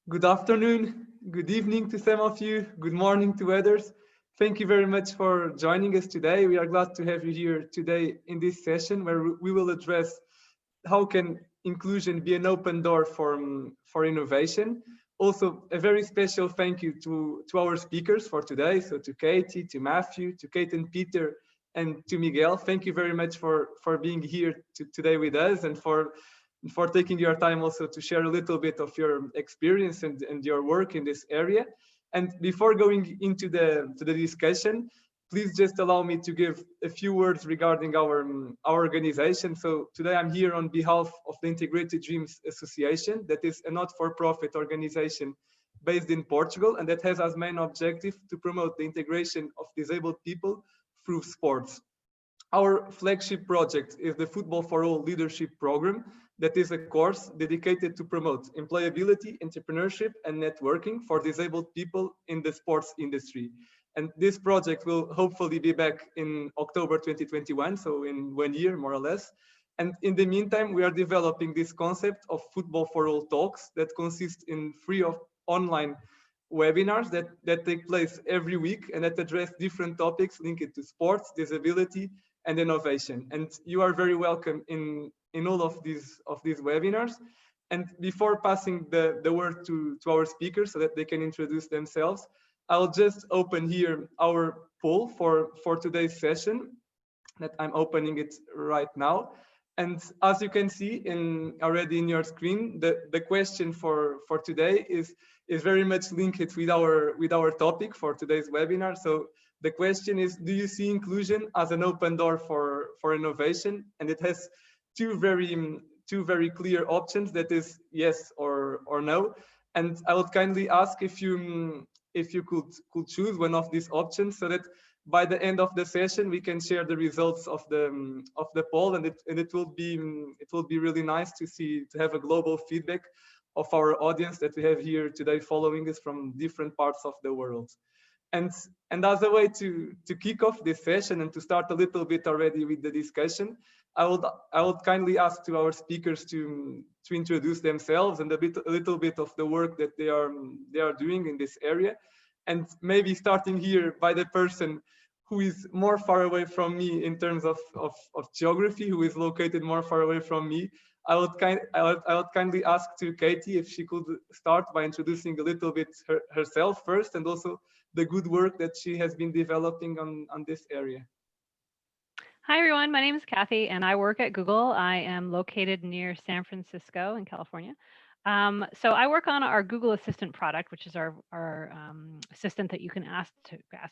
Good afternoon, good evening to some of you, good morning to others. Thank you very much for joining us today. We are glad to have you here today in this session where we will address how can inclusion be an open door for innovation. Also, a very special thank you to our speakers for today. So to Cathy, to Matthew, to Kate and Peter, and to Miguel. Thank you very much for being here today with us and for taking your time also to share a little bit of your experience and your work in this area. And before going into the discussion, please just allow me to give a few words regarding our organization. So today I'm here on behalf of the Integrated Dreams Association, that is a not-for-profit organization based in Portugal, and that has as main objective to promote the integration of disabled people through sports. Our flagship project is the Football for All Leadership Program, that is a course dedicated to promote employability, entrepreneurship, and networking for disabled people in the sports industry. And this project will hopefully be back in October 2021, so in 1 year, more or less. And in the meantime, we are developing this concept of Football for All talks that consist in free of online webinars that take place every week and that address different topics linked to sports, disability, and innovation. And you are very welcome in all of these webinars. And before passing the word to our speakers so that they can introduce themselves, I'll just open here our poll for today's session that I'm opening it right now. And as you can see already in your screen, the question for today is very much linked with our topic for today's webinar. So the question is, do you see inclusion as an open door for innovation? And it has two very clear options, that is yes or no. And I would kindly ask if you could choose one of these options so that by the end of the session we can share the results of the poll, and it will be really nice to have a global feedback of our audience that we have here today following us from different parts of the world. And as a way to kick off this session and to start a little bit already with the discussion, I would kindly ask to our speakers to introduce themselves and a little bit of the work that they are doing in this area, and maybe starting here by the person who is more far away from me in terms of geography, who is located more far away from me. I would kindly ask to Cathy if she could start by introducing a little bit herself first, and also the good work that she has been developing on this area. Hi, everyone. My name is Cathy, and I work at Google. I am located near San Francisco in California. So I work on our Google Assistant product, which is our assistant that you can ask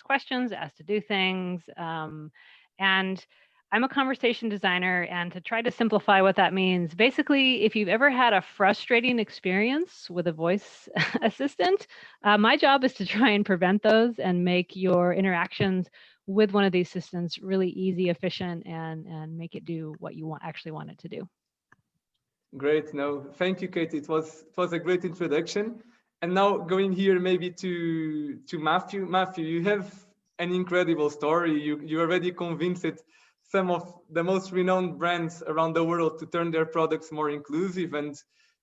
questions, ask to do things. And I'm a conversation designer, and to try to simplify what that means, basically, if you've ever had a frustrating experience with a voice assistant, my job is to try and prevent those and make your interactions with one of these systems really easy, efficient, and make it do what you actually want it to do. Great. No, thank you, Kate. It was a great introduction. And now going here maybe to Matthew. Matthew, you have an incredible story. You already convinced some of the most renowned brands around the world to turn their products more inclusive. And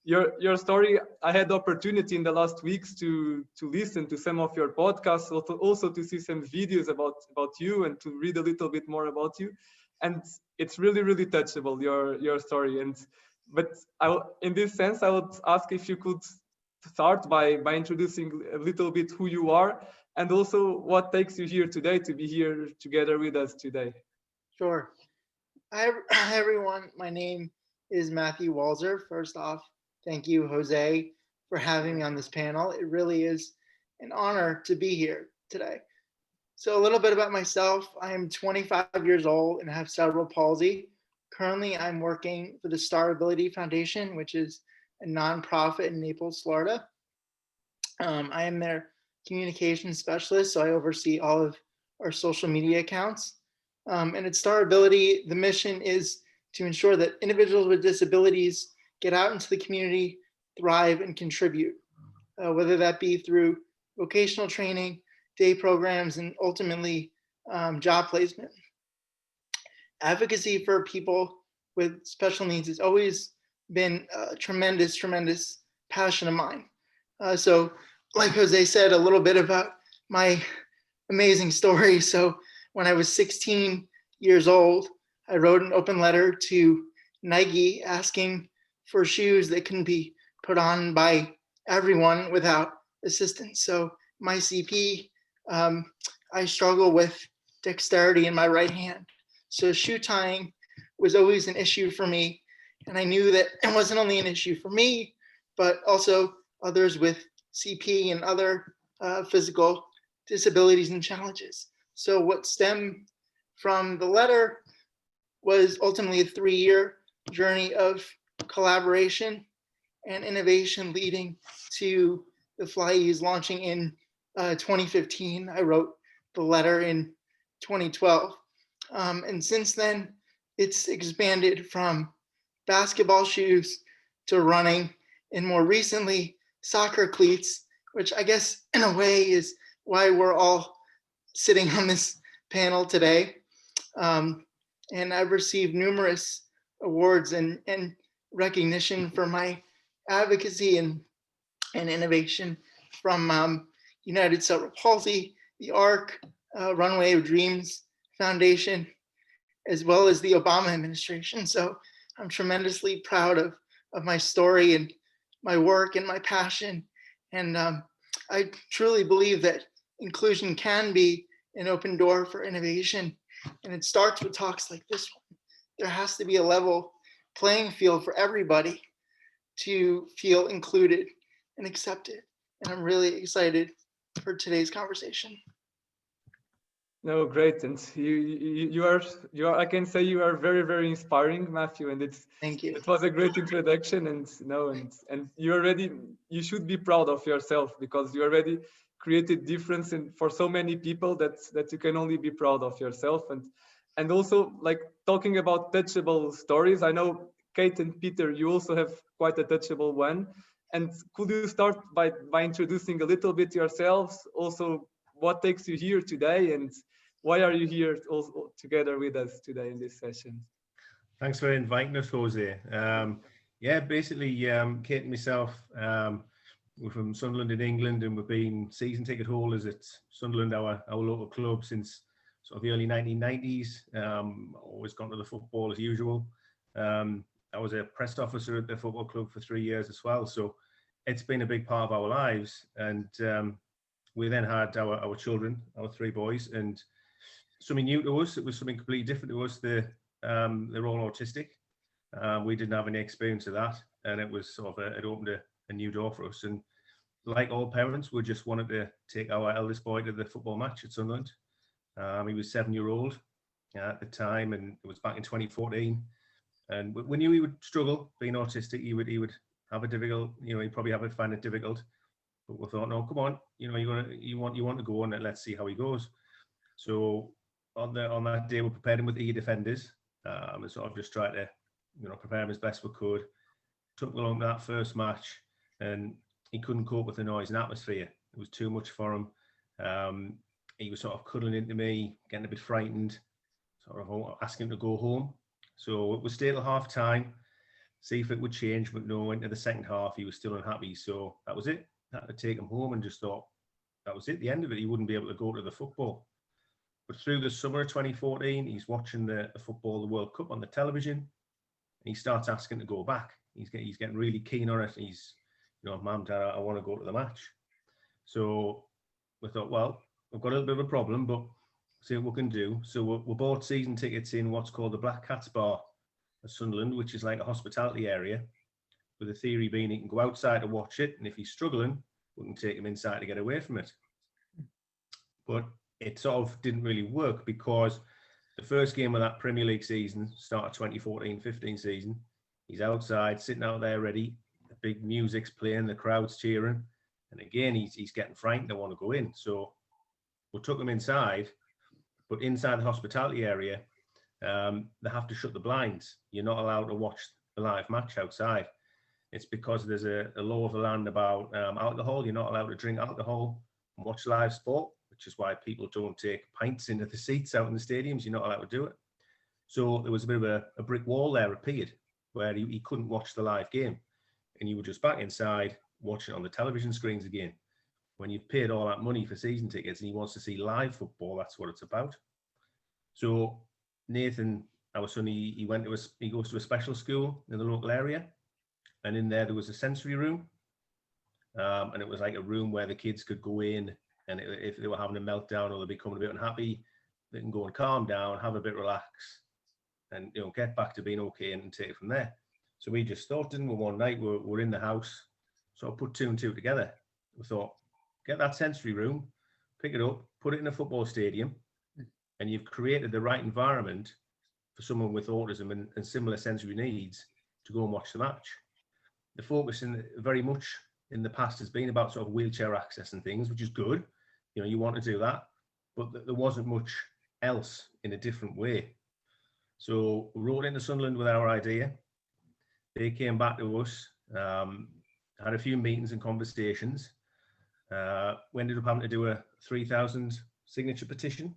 your story, I had the opportunity in the last weeks to listen to some of your podcasts, also to see some videos about you and to read a little bit more about you. And it's really, really touchable, your story. But in this sense, I would ask if you could start by introducing a little bit who you are and also what takes you here today to be here together with us today. Sure. Hi, everyone. My name is Matthew Walzer. First off, thank you, Jose, for having me on this panel. It really is an honor to be here today. So a little bit about myself. I am 25 years old and have cerebral palsy. Currently, I'm working for the STARability Foundation, which is a nonprofit in Naples, Florida. I am their communications specialist, so I oversee all of our social media accounts. And at STARability, the mission is to ensure that individuals with disabilities get out into the community, thrive, and contribute, whether that be through vocational training, day programs, and ultimately job placement. Advocacy for people with special needs has always been a tremendous passion of mine. So like Jose said, a little bit about my amazing story. So when I was 16 years old, I wrote an open letter to Nike asking for shoes that can be put on by everyone without assistance. So my CP, I struggle with dexterity in my right hand. So shoe tying was always an issue for me. And I knew that it wasn't only an issue for me, but also others with CP and other physical disabilities and challenges. So what stemmed from the letter was ultimately a 3-year journey of collaboration and innovation leading to the FlyEase launching in 2015. I wrote the letter in 2012. And since then, it's expanded from basketball shoes to running, and more recently, soccer cleats, which I guess in a way is why we're all sitting on this panel today. And I've received numerous awards and recognition for my advocacy and innovation from United Cerebral Palsy, the ARC, Runway of Dreams Foundation, as well as the Obama administration. So I'm tremendously proud of my story and my work and my passion. And I truly believe that inclusion can be an open door for innovation. And it starts with talks like this one. There has to be a level playing field for everybody to feel included and accepted. And I'm really excited for today's conversation. No, great, and you are I can say you are very, very inspiring, Matthew, and Thank you. It was a great introduction, and and you should be proud of yourself because you already created difference for so many people that you can only be proud of yourself, and also like talking about touchable stories. I know Kate and Peter, you also have quite a touchable one, and could you start by introducing a little bit yourselves, also what takes you here today, and why are you here also together with us today in this session? Thanks for inviting us, Jose. Yeah, basically, Kate and myself, we're from Sunderland in England, and we've been season ticket holders at Sunderland, our local club, since sort of the early 1990s. Always gone to the football as usual. I was a press officer at the football club for 3 years as well, so it's been a big part of our lives. And we then had our children, our 3 boys, and something new to us. It was something completely different to us. They're all autistic. We didn't have any experience of that, and it was sort of it opened a new door for us. And like all parents, we just wanted to take our eldest boy to the football match at Sunderland. He was 7-year-old at the time, and it was back in 2014. And we knew he would struggle being autistic. He would have a difficult, he'd probably find it difficult. But we thought, no, come on, you want to go, and let's see how he goes. So on that day, we prepared him with ear defenders, and sort of just tried to, prepare him as best we could. Took him along to that first match, and he couldn't cope with the noise and atmosphere. It was too much for him. He was sort of cuddling into me, getting a bit frightened, sort of asking him to go home. So it was stay till half time, see if it would change, but no, into the second half, he was still unhappy. So that was it. I had to take him home, and just thought that was it, the end of it. He wouldn't be able to go to the football. But through the summer of 2014, he's watching the football, the World Cup on the television, and he starts asking to go back. He's getting really keen on it. He's, Mum, Dad, I want to go to the match. So we thought, well, we've got a little bit of a problem, but see what we can do. So we bought season tickets in what's called the Black Cats Bar at Sunderland, which is like a hospitality area, with the theory being he can go outside to watch it, and if he's struggling, we can take him inside to get away from it. But it sort of didn't really work, because the first game of that Premier League season, start of 2014-15 season, he's outside, sitting out there ready, the big music's playing, the crowd's cheering, and again, he's getting frightened, they want to go in. So we took him inside, but inside the hospitality area, they have to shut the blinds. You're not allowed to watch the live match outside. It's because there's a law of the land about alcohol. You're not allowed to drink alcohol and watch live sport, which is why people don't take pints into the seats out in the stadiums. You're not allowed to do it. So there was a bit of a brick wall there appeared, where he couldn't watch the live game, and you were just back inside watching it on the television screens again. When you've paid all that money for season tickets and he wants to see live football, that's what it's about. So Nathan, our son, he goes to a special school in the local area, and in there was a sensory room, and it was like a room where the kids could go in, and if they were having a meltdown or they're becoming a bit unhappy, they can go and calm down, have a bit relax, and get back to being okay and take it from there. So we just thought, didn't we, one night we're in the house, so I put two and two together. We thought, get that sensory room, pick it up, put it in a football stadium, and you've created the right environment for someone with autism and similar sensory needs to go and watch the match. The focus very much in the past has been about sort of wheelchair access and things, which is good. You want to do that, but there wasn't much else in a different way. So we wrote into Sunderland with our idea. They came back to us, had a few meetings and conversations. We ended up having to do a 3,000 signature petition.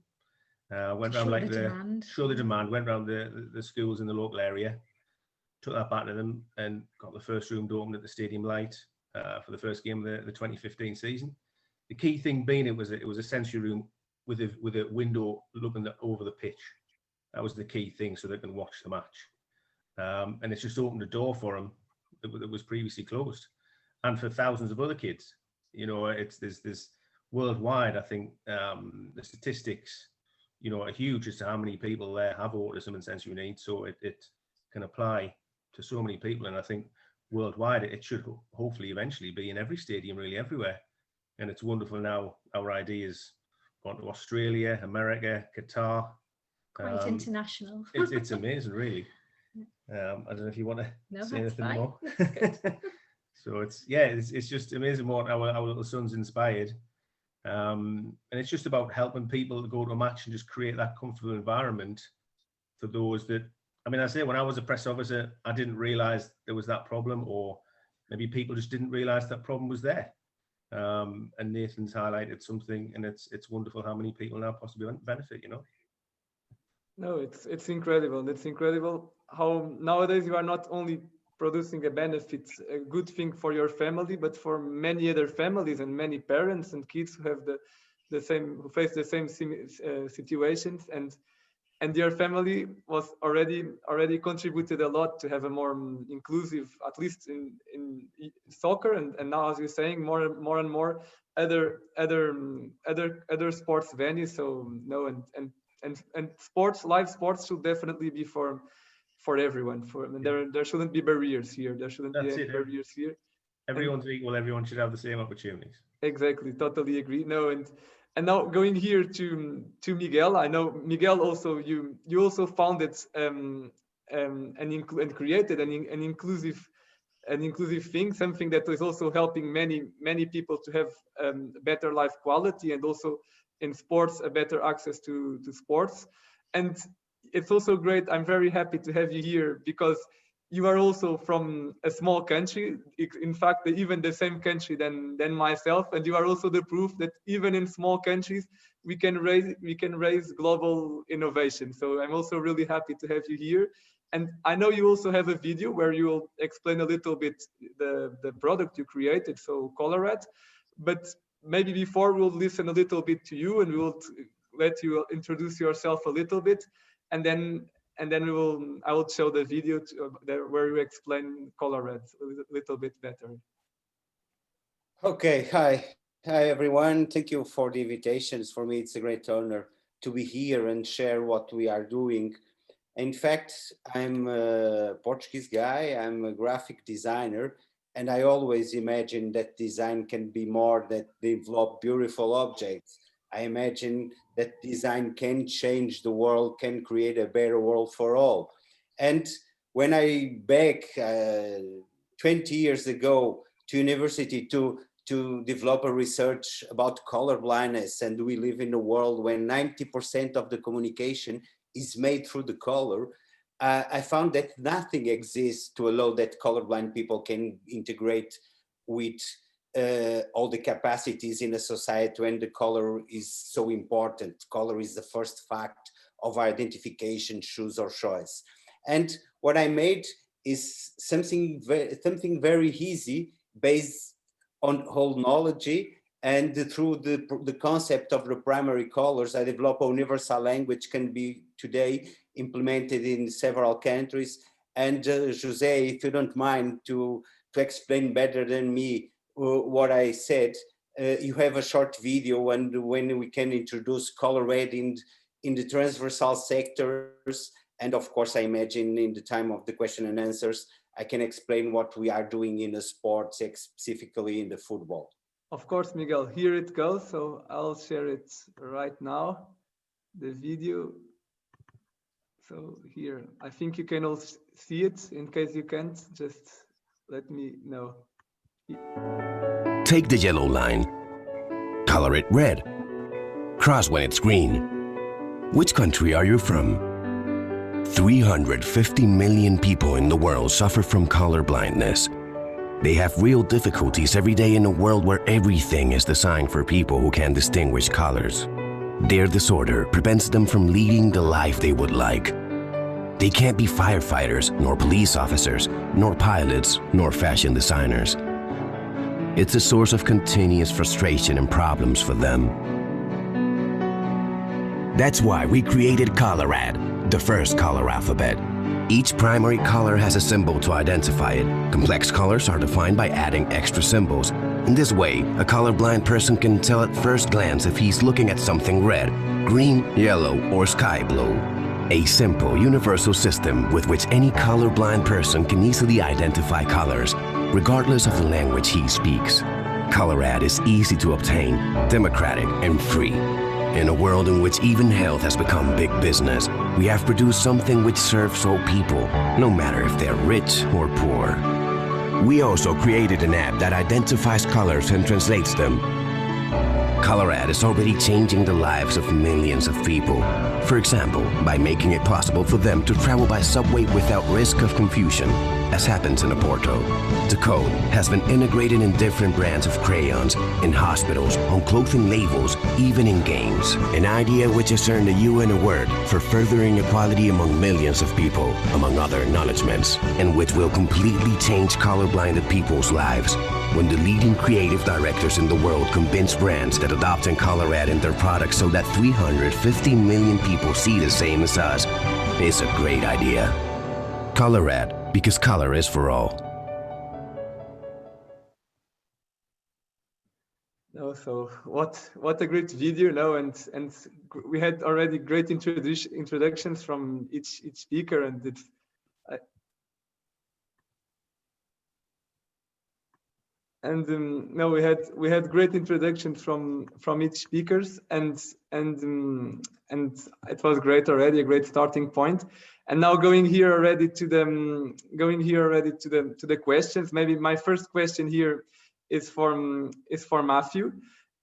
Went around show the demand, went around the schools in the local area, took that back to them and got the first room to open at the Stadium Light for the first game of the 2015 season. The key thing being it was a sensory room with a window looking over the pitch. That was the key thing, so they can watch the match. And it's just opened a door for them that was previously closed, and for thousands of other kids. There's worldwide. I think the statistics, are huge as to how many people there have autism and sensory needs. So it can apply to so many people, and I think worldwide it should hopefully eventually be in every stadium, really everywhere. And it's wonderful now. Our idea has gone to Australia, America, Qatar. Quite international. It's amazing, really. I don't know if you want to say anything more. So it's just amazing what our little son's inspired. And it's just about helping people to go to a match and just create that comfortable environment for those that, I say when I was a press officer, I didn't realize there was that problem, or maybe people just didn't realize that problem was there. And Nathan's highlighted something, and it's wonderful how many people now possibly benefit, No, it's incredible. It's incredible how nowadays you are not only producing a benefit, a good thing for your family, but for many other families and many parents and kids who have who face the same situations, and your family was already contributed a lot to have a more inclusive, at least in soccer, and now, as you're saying, more and more other sports venues. So no, and live sports should definitely be for everyone. There shouldn't be barriers here. There shouldn't be any barriers here. Everyone's equal. Everyone should have the same opportunities. Exactly. Totally agree. No, and now going here to Miguel. I know Miguel also you also founded and created an inclusive thing, something that is also helping many people to have better life quality, and also in sports a better access to sports. And it's also great. I'm very happy to have you here because you are also from a small country, in fact, even the same country than myself, and you are also the proof that even in small countries we can raise global innovation. So I'm also really happy to have you here. And I know you also have a video where you will explain a little bit the product you created, so ColorADD. But maybe before we'll listen a little bit to you, and we'll let you introduce yourself a little bit, and then I will show the video where you explain ColorADD a little bit better. Okay, hi everyone. Thank you for the invitations. For me, it's a great honor to be here and share what we are doing. In fact, I'm a Portuguese guy. I'm a graphic designer, and I always imagine that design can be more than develop beautiful objects. I imagine that design can change the world, can create a better world for all. And when I back 20 years ago to university to develop a research about color blindness, and we live in a world when 90% of the communication is made through the color, I found that nothing exists to allow that colorblind people can integrate with all the capacities in a society when the color is so important. Color is the first fact of identification, choose or choice. And what I made is something very easy based on whole knowledge, and through the concept of the primary colors, I develop a universal language can be today implemented in several countries. And José, if you don't mind to explain better than me what I said, you have a short video and when we can introduce ColorADD in the transversal sectors. And of course, I imagine in the time of the question and answers, I can explain what we are doing in the sports, specifically in the football. Of course, Miguel, here it goes. So I'll share it right now, the video. So here, I think you can all see it. In case you can't, just let me know. Take the yellow line, color it red, cross when it's green. Which country are you from? 350 million people in the world suffer from color blindness. They have real difficulties every day in a world where everything is designed for people who can't distinguish colors. Their disorder prevents them from leading the life they would like. They can't be firefighters, nor police officers, nor pilots, nor fashion designers. It's a source of continuous frustration and problems for them. That's why we created ColorADD, the first color alphabet. Each primary color has a symbol to identify it. Complex colors are defined by adding extra symbols. In this way, a colorblind person can tell at first glance if he's looking at something red, green, yellow, or sky blue. A simple, universal system with which any colorblind person can easily identify colors, regardless of the language he speaks. ColorADD is easy to obtain, democratic, and free. In a world in which even health has become big business, we have produced something which serves all people, no matter if they're rich or poor. We also created an app that identifies colors and translates them. ColorADD is already changing the lives of millions of people. For example, by making it possible for them to travel by subway without risk of confusion, as happens in Oporto. The code has been integrated in different brands of crayons, in hospitals, on clothing labels, even in games. An idea which has earned a UN award for furthering equality among millions of people, among other acknowledgements, and which will completely change colorblinded people's lives. When the leading creative directors in the world convince brands that adopting ColorADD in their products so that 350 million people see the same as us, it's a great idea. ColorADD, because color is for all. No, so what a great video, no, and we had already great introductions from each speaker, and it's no, we had great introductions from each speakers, and it was great already, a great starting point. And now going here already to the questions. Maybe my first question here is for Matthew.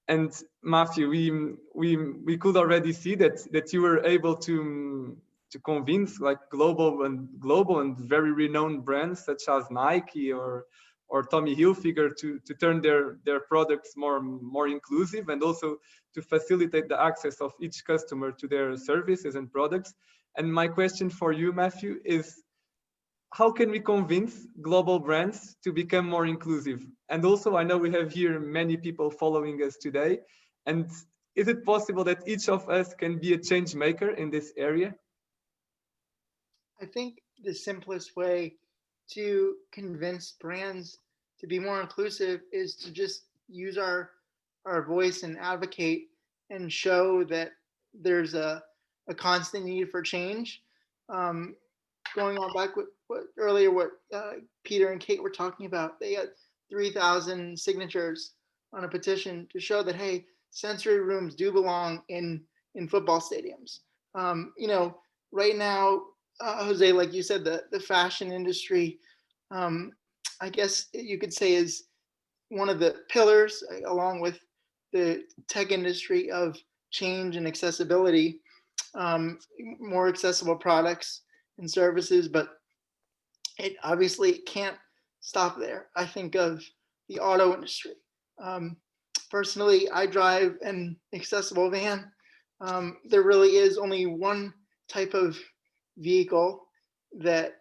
And Matthew, we could already see that you were able to convince like global and very renowned brands such as Nike or Tommy Hilfiger to turn their products more inclusive, and also to facilitate the access of each customer to their services and products. And my question for you, Matthew, is how can we convince global brands to become more inclusive? And also, I know we have here many people following us today. And is it possible that each of us can be a change maker in this area? I think the simplest way to convince brands to be more inclusive is to just use our voice and advocate and show that there's a constant need for change. Going on back with what Peter and Kate were talking about, they had 3,000 signatures on a petition to show that, hey, sensory rooms do belong in football stadiums. You know, right now, Jose, like you said, the fashion industry, I guess you could say is one of the pillars, along with the tech industry, of change and accessibility, more accessible products and services, but it obviously can't stop there. I think of the auto industry. Personally, I drive an accessible van. There really is only one type of vehicle that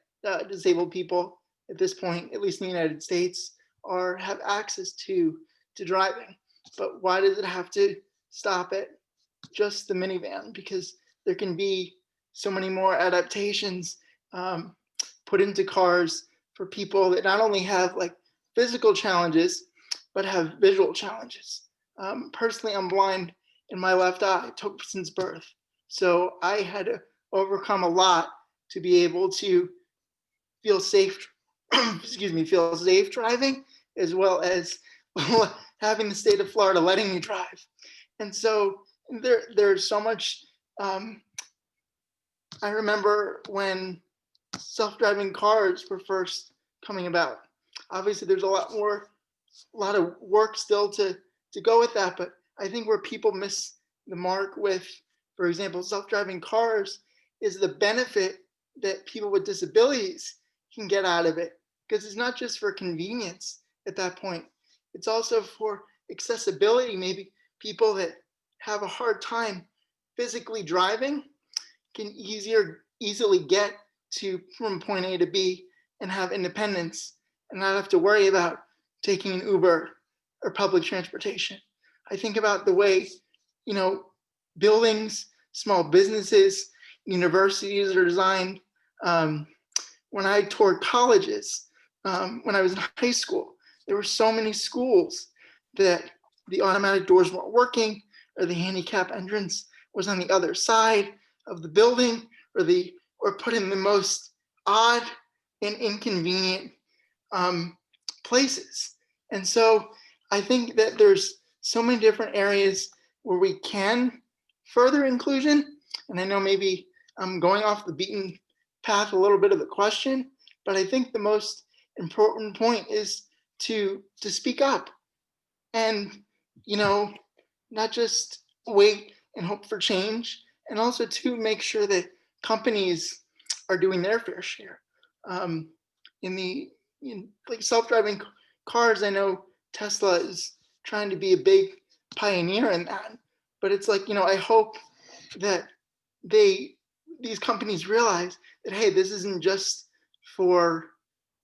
disabled people at this point, at least in the United States, have access to to driving. But why does it have to stop at just the minivan? Because there can be so many more adaptations put into cars for people that not only have like physical challenges, but have visual challenges. Personally, I'm blind in my left eye since birth. So I had to overcome a lot to be able to feel safe, excuse me, feel safe driving, as well as having the state of Florida letting me drive. And so there's so much. I remember when self-driving cars were first coming about. Obviously, there's a lot of work still to go with that, but I think where people miss the mark with, for example, self-driving cars is the benefit that people with disabilities can get out of it. Because it's not just for convenience at that point, it's also for accessibility. Maybe people that have a hard time physically driving can easily get from point A to B and have independence and not have to worry about taking an Uber or public transportation. I think about the way, buildings, small businesses, universities are designed. When I toured colleges, when I was in high school, there were so many schools that the automatic doors weren't working, or the handicap entrance was on the other side of the building, or put in the most odd and inconvenient places. And so I think that there's so many different areas where we can further inclusion. And I know maybe I'm going off the beaten path a little bit of the question, but I think the most important point is to speak up and, not just wait and hope for change, and also to make sure that companies are doing their fair share. Like self-driving cars, I know Tesla is trying to be a big pioneer in that, but it's like, I hope that these companies realize that, hey, this isn't just for,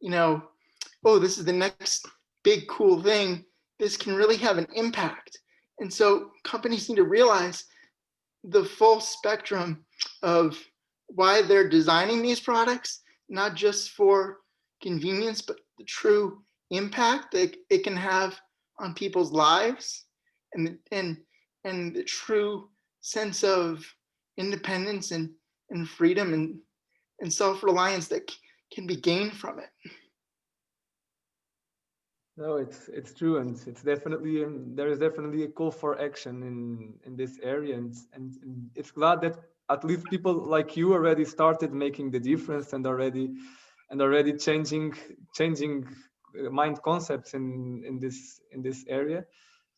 oh, this is the next big cool thing. This can really have an impact. And so companies need to realize the full spectrum of why they're designing these products, not just for convenience, but the true impact that it can have on people's lives, and the true sense of independence and freedom and self-reliance that can be gained from it. No, it's true, and it's definitely there is definitely a call for action in this area, and it's glad that at least people like you already started making the difference and already changing mind concepts in this area.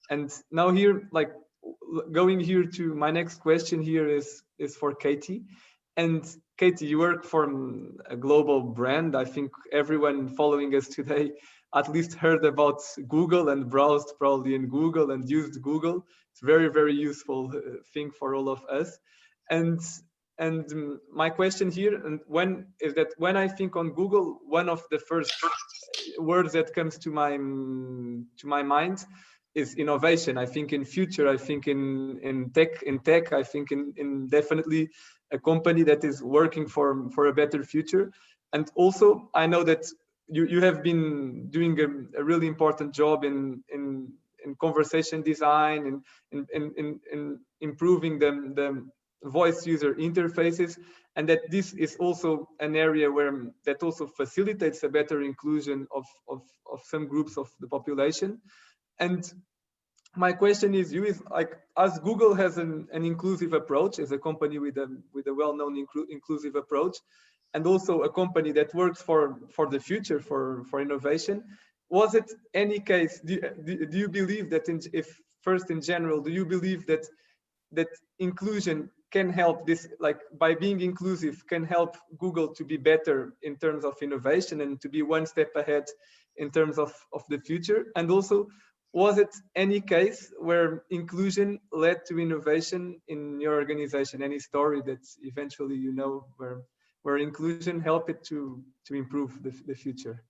And now here, like going here to my next question here is for Cathy. And Cathy, you work for a global brand. I think everyone following us today at least heard about Google and browsed probably in Google and used Google. It's very, very useful thing for all of us. And my question here, and when I think on Google, one of the first words that comes to my mind is innovation. I think in future, I think in tech, I think in definitely a company that is working for a better future. And also, I know that you have been doing a really important job in conversation design and in improving the voice user interfaces, and that this is also an area that also facilitates a better inclusion of some groups of the population. And my question is like, as Google has an inclusive approach, as a company with a well-known inclusive approach, and also a company that works for the future, for innovation, was it any case, do you believe that in general, do you believe that inclusion can help this, like by being inclusive, can help Google to be better in terms of innovation and to be one step ahead in terms of the future? And also, was it any case where inclusion led to innovation in your organization? Any story that eventually where inclusion helped it to improve the future?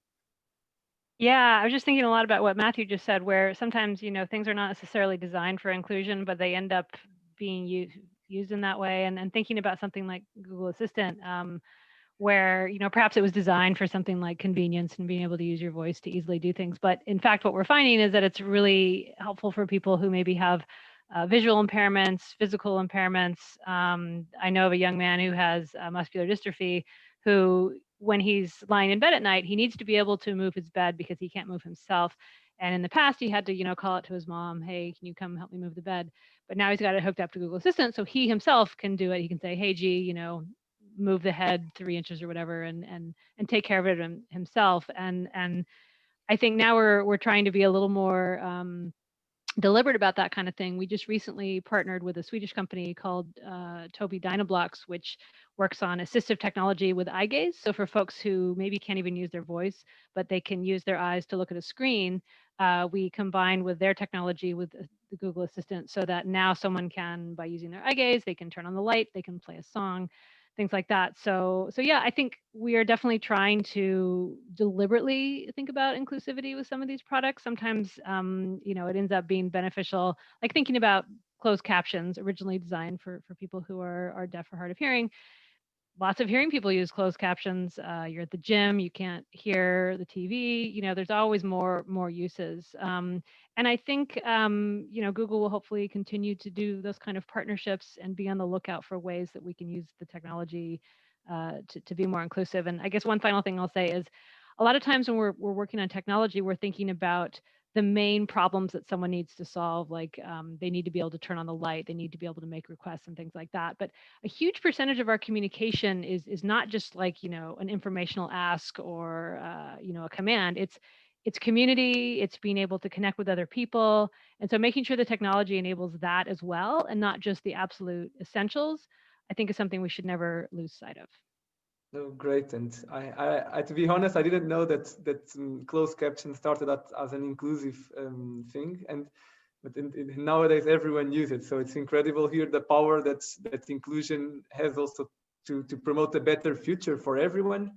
Yeah, I was just thinking a lot about what Matthew just said, where sometimes, things are not necessarily designed for inclusion, but they end up being used in that way. And thinking about something like Google Assistant, where, perhaps it was designed for something like convenience and being able to use your voice to easily do things. But in fact, what we're finding is that it's really helpful for people who maybe have visual impairments, physical impairments. I know of a young man who has muscular dystrophy who, when he's lying in bed at night, he needs to be able to move his bed because he can't move himself. And in the past, he had to, call it to his mom, hey, can you come help me move the bed? But now he's got it hooked up to Google Assistant, so he himself can do it. He can say, hey, G, move the head 3 inches or whatever, and take care of it himself. And I think now we're trying to be a little more deliberate about that kind of thing. We just recently partnered with a Swedish company called Tobii Dynablocks, which works on assistive technology with eye gaze. So for folks who maybe can't even use their voice, but they can use their eyes to look at a screen, we combine with their technology with the Google Assistant, so that now someone can, by using their eye gaze, they can turn on the light, they can play a song, things like that. So yeah, I think we are definitely trying to deliberately think about inclusivity with some of these products. Sometimes, it ends up being beneficial, like thinking about closed captions, originally designed for people who are deaf or hard of hearing. Lots of hearing people use closed captions. You're at the gym, you can't hear the TV. There's always more uses. And I think, Google will hopefully continue to do those kind of partnerships and be on the lookout for ways that we can use the technology to be more inclusive. And I guess one final thing I'll say is, a lot of times when we're working on technology, we're thinking about the main problems that someone needs to solve, like they need to be able to turn on the light, they need to be able to make requests and things like that. But a huge percentage of our communication is not just like, an informational ask or a command. It's community, it's being able to connect with other people. And so making sure the technology enables that as well, and not just the absolute essentials, I think is something we should never lose sight of. No, great. And I, to be honest, I didn't know that closed caption started out as an inclusive thing, but nowadays everyone uses it. So it's incredible here the power that inclusion has also to promote a better future for everyone.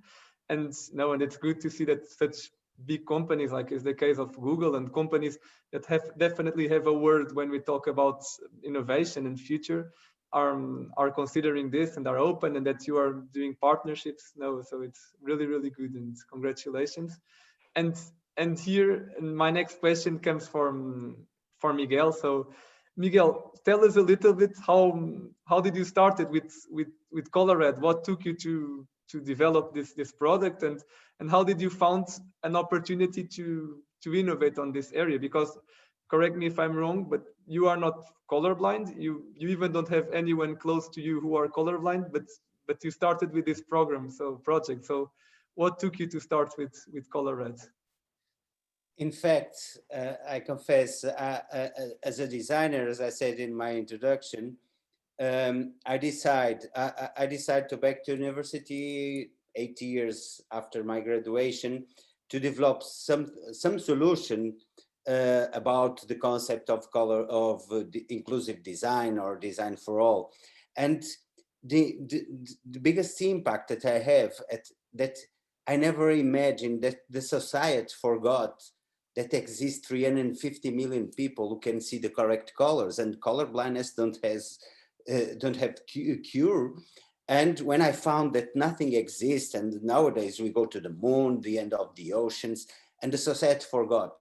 And it's good to see that such big companies, like is the case of Google, and companies that definitely have a word when we talk about innovation and future, are considering this and are open, and that you are doing partnerships. So it's really, really good, and congratulations. And here my next question comes from Miguel. So Miguel, tell us a little bit how did you start it with ColorADD? What took you to develop this product, and how did you found an opportunity to innovate on this area? Because, correct me if I'm wrong, but you are not colorblind. You even don't have anyone close to you who are colorblind, but you started with this project. So what took you to start with ColorADD? In fact, I confess, as a designer, as I said in my introduction, I decide to back to university 8 years after my graduation to develop some solution about the concept of the inclusive design, or design for all. And the biggest impact that I have that I never imagined that the society forgot that exists 350 million people who can see the correct colors, and color blindness don't have cure. And when I found that nothing exists, and nowadays we go to the moon, the end of the oceans, and the society forgot.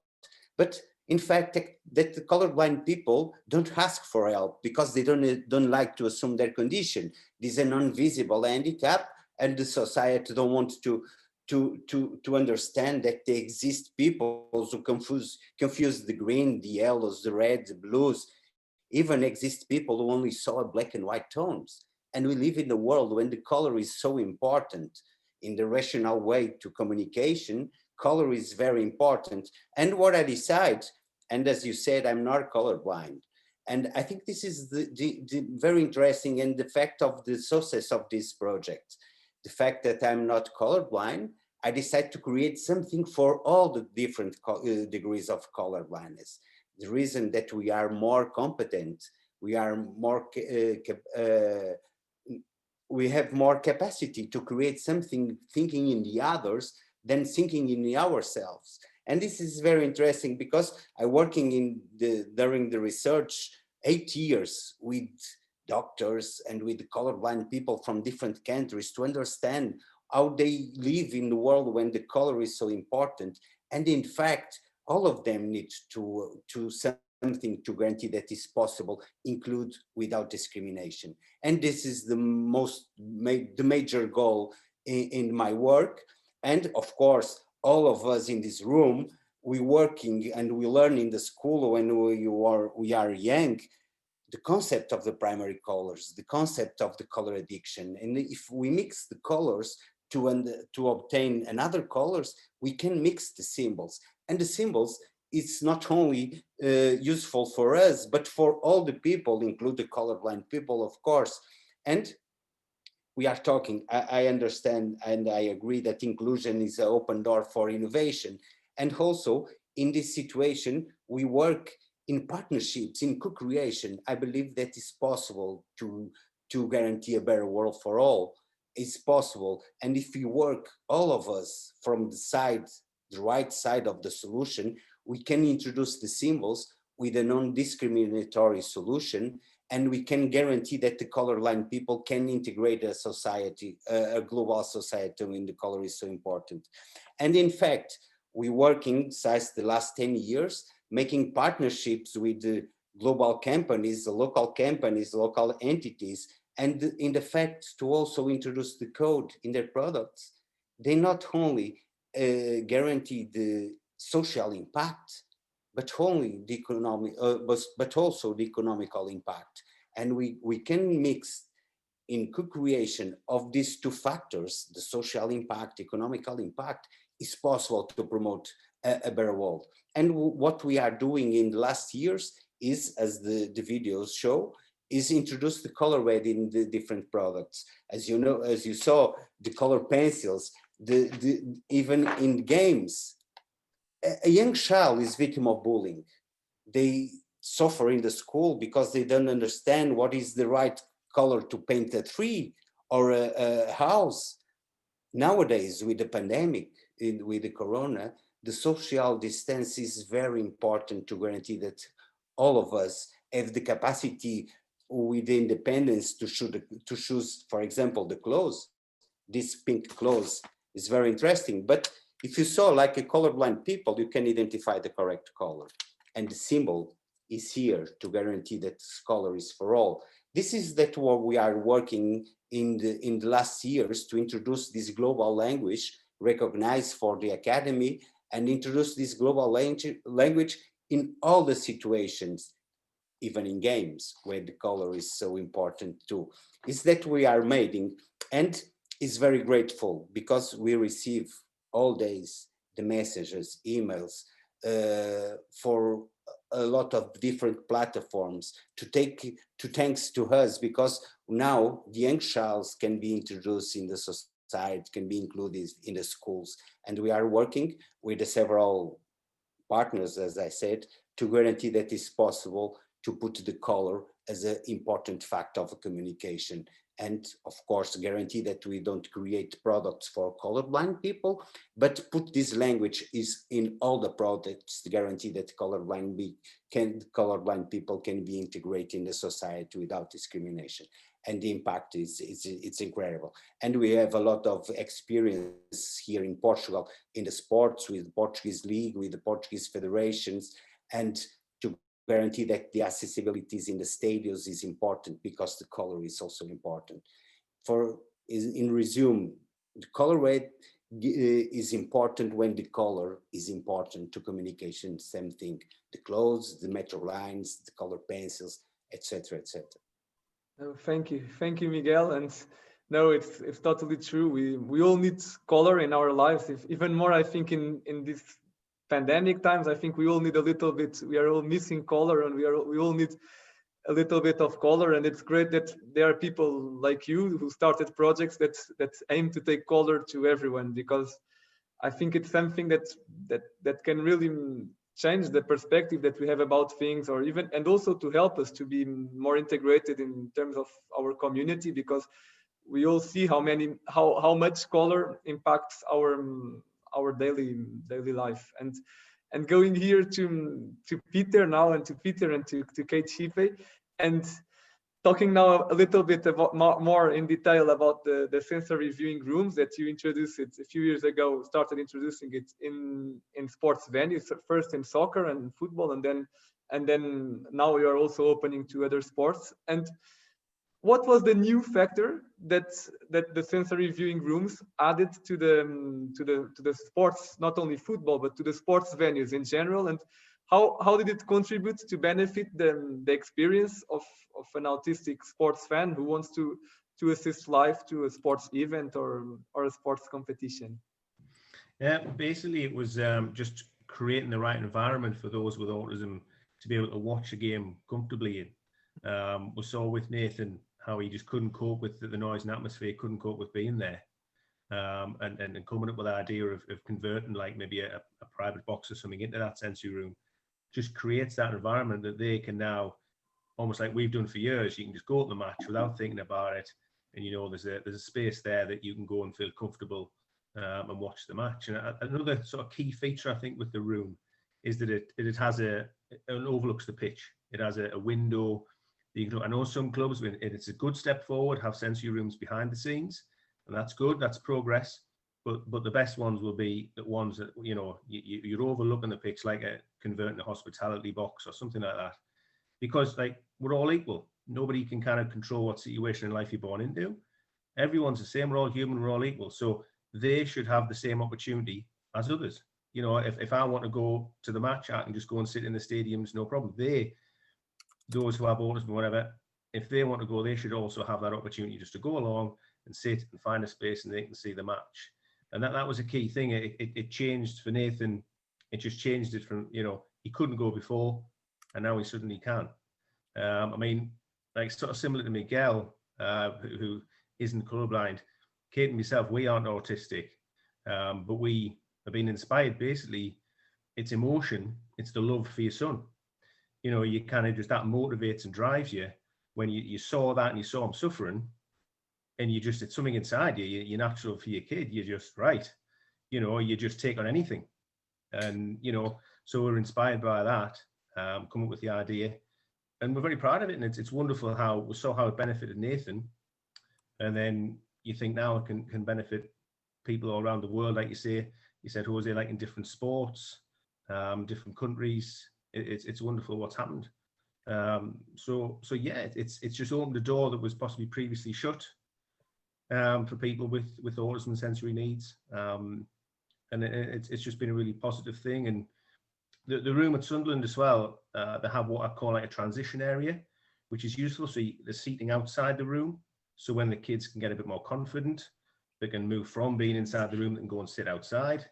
But in fact, that the colorblind people don't ask for help because they don't like to assume their condition. This is a non-visible handicap, and the society don't want to understand that there exist people who confuse the green, the yellows, the reds, the blues. Even exist people who only saw black and white tones. And we live in a world when the color is so important in the rational way to communication. Color is very important. And what I decide, and as you said, I'm not colorblind. And I think this is the very interesting, and the fact of the success of this project. The fact that I'm not colorblind, I decided to create something for all the different degrees of color blindness. The reason that we are more competent, we are more, we have more capacity to create something thinking in the others than thinking in ourselves. And this is very interesting because I working during the research 8 years with doctors and with colorblind people from different countries to understand how they live in the world when the color is so important. And in fact, all of them need to something to guarantee that is possible, include without discrimination. And this is the major goal in my work. And of course, all of us in this room, we working and we learn in the school when we are young, the concept of the primary colors, the concept of the color addiction. And if we mix the colors to obtain another colors, we can mix the symbols. And the symbols, it's not only useful for us, but for all the people, include the colorblind people, of course. And we are talking, I understand and I agree that inclusion is an open door for innovation. And also in this situation, we work in partnerships, in co-creation. I believe that is possible to guarantee a better world for all. It's possible. And if we work, all of us, from the right side of the solution, we can introduce the symbols with a non-discriminatory solution, and we can guarantee that the colorblind people can integrate a society, a global society when the color is so important. And in fact, we're working since the last 10 years, making partnerships with the global companies, the local entities, and in the fact to also introduce the code in their products. They not only guarantee the social impact, but only the economic, but also the economical impact. And we can mix in co-creation of these two factors, the social impact, economical impact, is possible to promote a better world. And what we are doing in the last years is, as the videos show, is introduce the ColorADD in the different products. As you know, as you saw, the color pencils, even in games, a young child is victim of bullying. They suffer in the school because they don't understand what is the right color to paint a tree or a house. Nowadays, with the pandemic, with the corona, the social distance is very important to guarantee that all of us have the capacity with the independence to choose, for example, the clothes. This pink clothes is very interesting, but if you saw like a colorblind people, you can identify the correct color. And the symbol is here to guarantee that this color is for all. This is what we are working in the last years to introduce this global language recognized for the academy and introduce this global language in all the situations, even in games where the color is so important too. Is that we are making, and is very grateful because we receive all days the messages, emails for a lot of different platforms thanks to us, because now the young childs can be introduced in the society, can be included in the schools. And we are working with several partners, as I said, to guarantee that it's possible to put the color as an important factor of communication. And of course, guarantee that we don't create products for colorblind people, but put this language is in all the products to guarantee that colorblind people can be integrated in the society without discrimination. And the impact it's incredible. And we have a lot of experience here in Portugal in the sports with the Portuguese League, with the Portuguese federations, and to guarantee that the accessibility in the stadiums is important because the color is also important. In resume, the ColorADD is important when the color is important to communication, same thing. The clothes, the metro lines, the color pencils, etc., etc. Oh, thank you, Miguel. And no, it's totally true. We all need color in our lives. Even more, I think in this pandemic times, I think we all need a little bit. We are all missing color, and we all need a little bit of color. And it's great that there are people like you who started projects that aim to take color to everyone, because I think it's something that can really change the perspective that we have about things, or even, and also to help us to be more integrated in terms of our community, because we all see how much color impacts our daily life. And going here to Peter now, and to Peter and to Kate Shippey, and talking now a little bit about more in detail about the sensory viewing rooms that you introduced it a few years ago, started introducing it in sports venues, first in soccer and football, and then now you are also opening to other sports. And what was the new factor that the sensory viewing rooms added to the sports, not only football, but to the sports venues in general? And how did it contribute to benefit the experience of an autistic sports fan who wants to assist live to a sports event or a sports competition? Yeah, basically it was just creating the right environment for those with autism to be able to watch a game comfortably in. We saw with Nathan how he just couldn't cope with the noise and atmosphere, couldn't cope with being there. And coming up with the idea of converting like maybe a private box or something into that sensory room just creates that environment that they can now, almost like we've done for years, you can just go to the match without thinking about it. And, you know, there's a space there that you can go and feel comfortable and watch the match. And another sort of key feature, I think, with the room is that it has it overlooks the pitch. It has a window. I know some clubs, it's a good step forward, have sensory rooms behind the scenes, and that's good, that's progress. But the best ones will be the ones that, you know, you're overlooking the pitch, like converting a hospitality box or something like that. Because like we're all equal. Nobody can kind of control what situation in life you're born into. Everyone's the same, we're all human, we're all equal. So they should have the same opportunity as others. You know, if I want to go to the match, I can just go and sit in the stadiums, no problem. Those who have autism or whatever, if they want to go, they should also have that opportunity just to go along and sit and find a space and they can see the match. And that was a key thing. It changed for Nathan. It just changed it from, you know, he couldn't go before and now he suddenly can. I mean, like sort of similar to Miguel, who isn't colorblind. Kate and myself, we aren't autistic, but we have been inspired. Basically, it's emotion, it's the love for your son. You know, you kind of just, that motivates and drives you when you saw that and you saw him suffering, and you just, it's something inside you, you're natural for your kid, you're just right, you know, you just take on anything. And, you know, so we're inspired by that, come up with the idea, and we're very proud of it. And it's wonderful how we saw how it benefited Nathan. And then you think now it can benefit people all around the world. Like you said, Jose, like in different sports, different countries. It's wonderful what's happened. So yeah, it's just opened a door that was possibly previously shut for people with autism and sensory needs. And it's just been a really positive thing. And the room at Sunderland as well, they have what I call like a transition area, which is useful. So the seating outside the room. So when the kids can get a bit more confident, they can move from being inside the room and go and sit outside.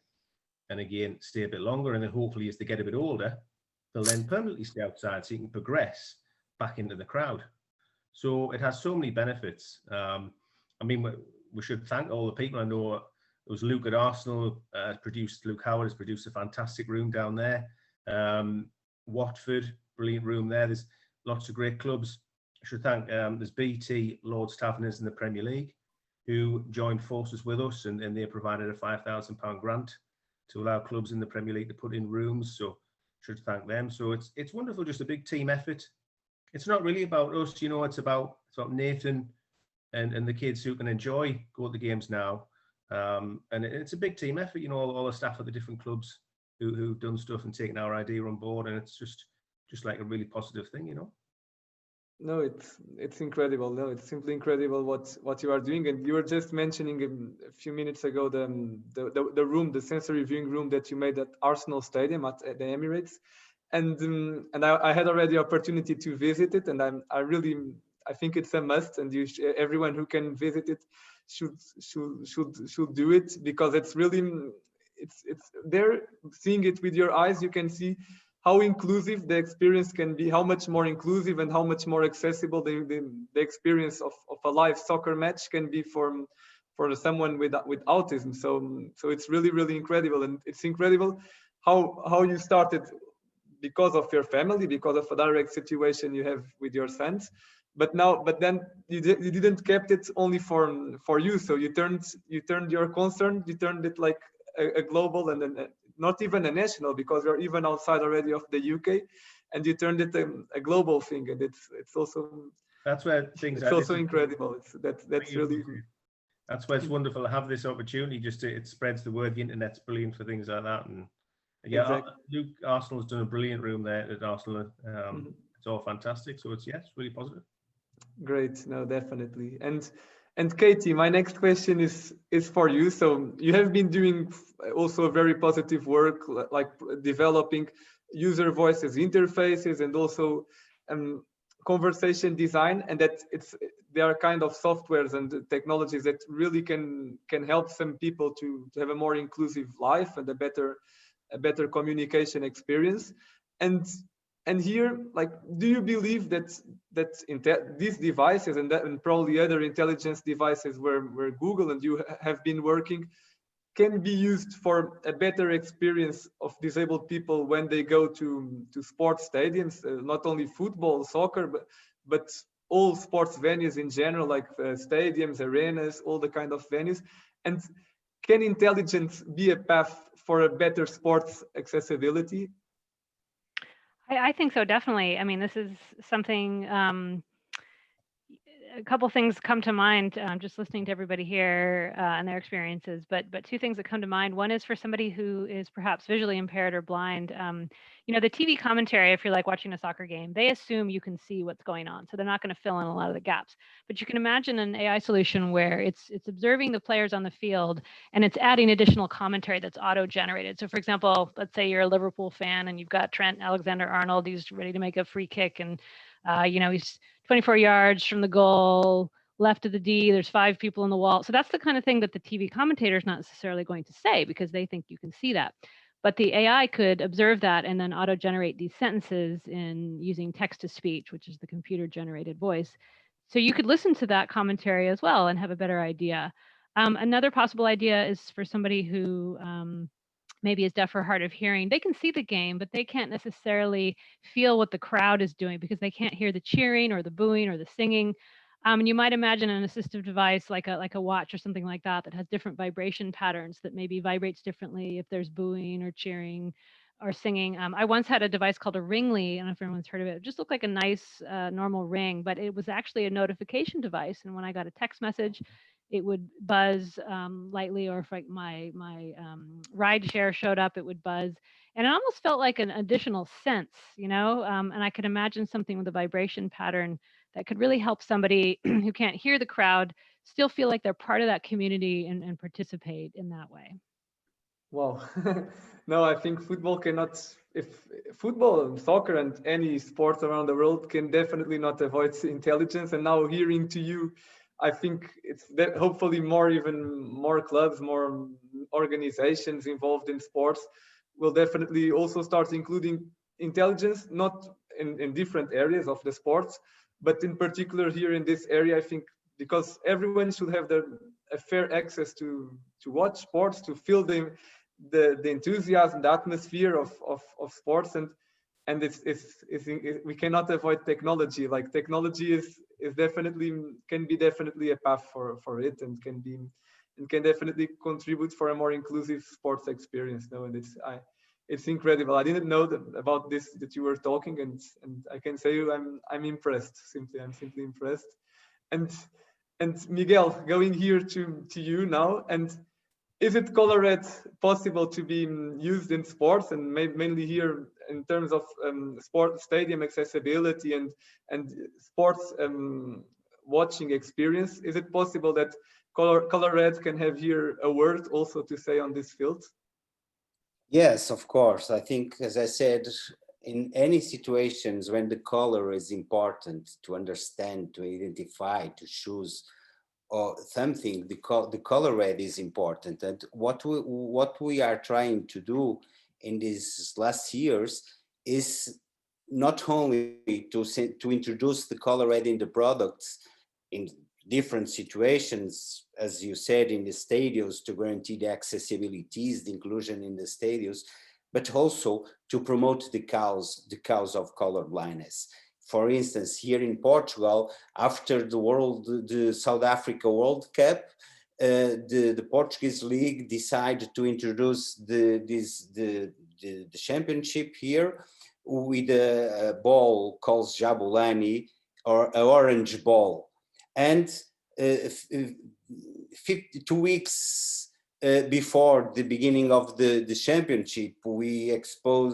And again, stay a bit longer. And then hopefully as they get a bit older, they'll then permanently stay outside so you can progress back into the crowd. So it has so many benefits. I mean, we should thank all the people. I know it was Luke at Arsenal, Luke Howard has produced a fantastic room down there. Watford, brilliant room there. There's lots of great clubs. I should thank, there's BT Lords Taverners in the Premier League who joined forces with us, and they provided a £5,000 grant to allow clubs in the Premier League to put in rooms. So should thank them. So it's wonderful, just a big team effort. It's not really about us, you know, it's about Nathan and the kids who can go to the games now. And it's a big team effort, you know, all the staff at the different clubs who've done stuff and taken our idea on board, and it's just like a really positive thing, you know. No, it's incredible. No, it's simply incredible what you are doing. And you were just mentioning a few minutes ago the room, the sensory viewing room that you made at Arsenal Stadium at the Emirates, and I had already opportunity to visit it, and I think it's a must, and everyone who can visit it should do it, because it's really it's there. Seeing it with your eyes, you can see how inclusive the experience can be, how much more inclusive and how much more accessible the experience of a live soccer match can be for someone with autism. So it's really incredible, and it's incredible how you started because of your family, because of a direct situation you have with your sons. But then you didn't kept it only for you. So you turned your concern, you turned it like a global and not even a national, because we're even outside already of the UK, and you turned it a global thing, and it's also that's where things it's are. also incredible. That's really. That's why it's wonderful to have this opportunity. Just it spreads the word. The internet's brilliant for things like that, and yeah, Exactly. Luke Arsenal's done a brilliant room there at Arsenal. It's all fantastic. So it's really positive. Great, no, definitely. And Katie, my next question is for you. So you have been doing also very positive work, like developing user voices interfaces and also conversation design, and that they are kind of softwares and technologies that really can help some people to have a more inclusive life and a better communication experience. And here, like, do you believe that these devices and probably other intelligence devices where Google and you have been working can be used for a better experience of disabled people when they go to sports stadiums, not only football, soccer, but all sports venues in general, like stadiums, arenas, all the kind of venues? And can intelligence be a path for a better sports accessibility? I think so, definitely. I mean, this is something, a couple things come to mind just listening to everybody here and their experiences, but two things that come to mind. One is for somebody who is perhaps visually impaired or blind. You know, the TV commentary, if you're like watching a soccer game, they assume you can see what's going on, so they're not going to fill in a lot of the gaps. But you can imagine an AI solution where it's observing the players on the field and it's adding additional commentary that's auto-generated. So for example, let's say you're a Liverpool fan and you've got Trent Alexander-Arnold, he's ready to make a free kick, and you know, he's 24 yards from the goal, left of the D, there's 5 people in the wall. So that's the kind of thing that the TV commentator is not necessarily going to say because they think you can see that. But the AI could observe that and then auto-generate these sentences in using text-to-speech, which is the computer-generated voice. So you could listen to that commentary as well and have a better idea. Another possible idea is for somebody who maybe is deaf or hard of hearing. They can see the game, but they can't necessarily feel what the crowd is doing because they can't hear the cheering or the booing or the singing. And you might imagine an assistive device like a watch or something like that that has different vibration patterns that maybe vibrates differently if there's booing or cheering or singing. I once had a device called a Ringly. I don't know if everyone's heard of it. It just looked like a nice normal ring, but it was actually a notification device. And when I got a text message, it would buzz lightly, or if like my ride share showed up, it would buzz. And it almost felt like an additional sense, you know, and I could imagine something with a vibration pattern that could really help somebody who can't hear the crowd still feel like they're part of that community and participate in that way. Wow. No, I think football cannot, if football and soccer and any sport around the world can definitely not avoid intelligence. And now hearing to you, I think it's hopefully even more clubs, more organizations involved in sports will definitely also start including intelligence, not in different areas of the sports, but in particular here in this area. I think because everyone should have a fair access to watch sports, to feel the enthusiasm, the atmosphere of sports, and we cannot avoid technology. Like technology is definitely can be definitely a path for it, and can definitely contribute for a more inclusive sports experience. No, and it's incredible. I didn't know about this that you were talking, and I can say I'm impressed. I'm simply impressed. And Miguel, going here to you now, and is it ColorADD possible to be used in sports, and mainly here in terms of sport stadium accessibility and sports watching experience? Is it possible that ColorADD can have here a word also to say on this field? Yes, of course. I think, as I said, in any situations when the color is important to understand, to identify, to choose or something, the ColorADD is important. And what we are trying to do in these last years is not only to introduce the ColorADD in the products in different situations, as you said, in the stadiums, to guarantee the accessibilities, the inclusion in the stadiums, but also to promote the cause of colorblindness. For instance, here in Portugal, after the South Africa World Cup, the Portuguese league decided to introduce the championship here with a ball called Jabulani, or an orange ball. And 2 weeks before the beginning of the championship, we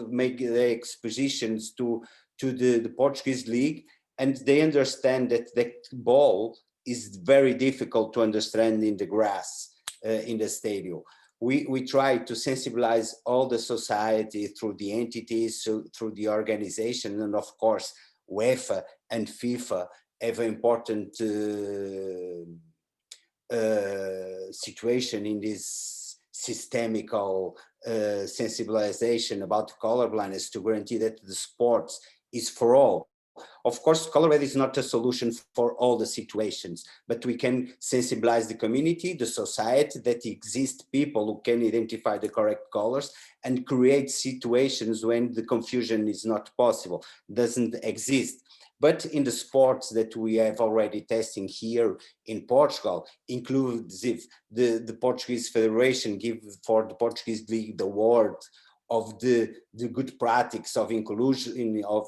make the expositions to the Portuguese league, and they understand that the ball is very difficult to understand in the grass in the stadium. We try to sensibilize all the society through the entities, through the organization, and of course UEFA and FIFA have an important situation in this systemical sensibilization about colorblindness to guarantee that the sports is for all. Of course, ColorADD is not a solution for all the situations, but we can sensibilize the community, the society, that exist people who can identify the correct colors and create situations when the confusion is not possible, doesn't exist. But in the sports that we have already testing here in Portugal, inclusive the Portuguese Federation give for the Portuguese League the award of the good practice of inclusion, of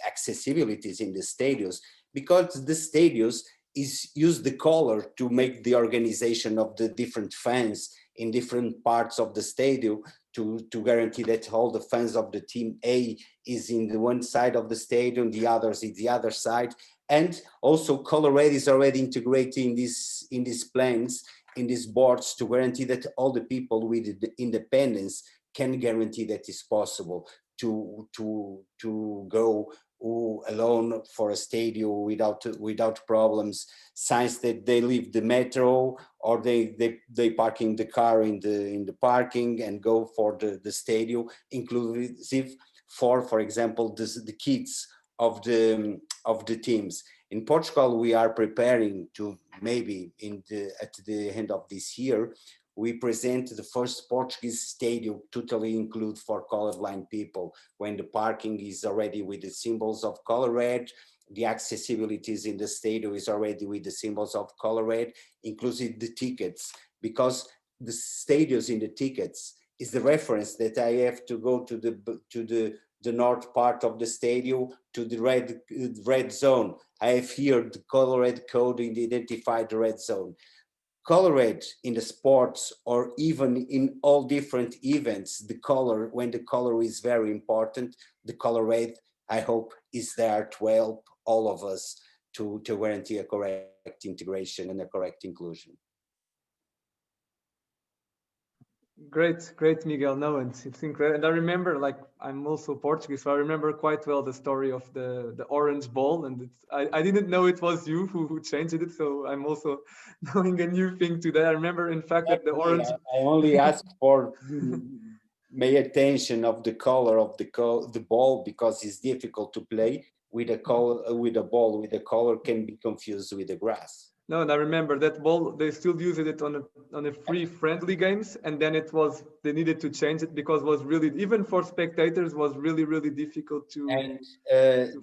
accessibilities in the stadiums, because the stadiums use the color to make the organization of the different fans in different parts of the stadium to guarantee that all the fans of the team A is in the one side of the stadium, the others is the other side. And also ColorADD is already integrated in these plans, in these boards, to guarantee that all the people with the independence can guarantee that it's possible to go alone for a stadium without problems, since that they leave the metro or they parking the car in the parking and go for the stadium, inclusive for example the kids of the teams. In Portugal, we are preparing to maybe at the end of this year, we present the first Portuguese stadium totally include for colorblind people, when the parking is already with the symbols of ColorADD, the accessibilities in the stadium is already with the symbols of ColorADD, inclusive the tickets, because the stadiums in the tickets is the reference that I have to go to the north part of the stadium to the red zone. I have here the ColorADD code and identify the red zone. ColorADD in the sports, or even in all different events, the color, when the color is very important, the ColorADD, I hope, is there to help all of us to guarantee a correct integration and a correct inclusion. Great, Miguel. No, it's incredible. And I remember, like, I'm also Portuguese, so I remember quite well the story of the orange ball. And I didn't know it was you who changed it, so I'm also knowing a new thing today. I remember, in fact, that the orange. I only asked for my attention of the color of the ball, because it's difficult to play with a color with a ball with a color can be confused with the grass. No, and I remember that ball, they still used it on a free friendly games, and then they needed to change it because it was really, even for spectators, was really difficult to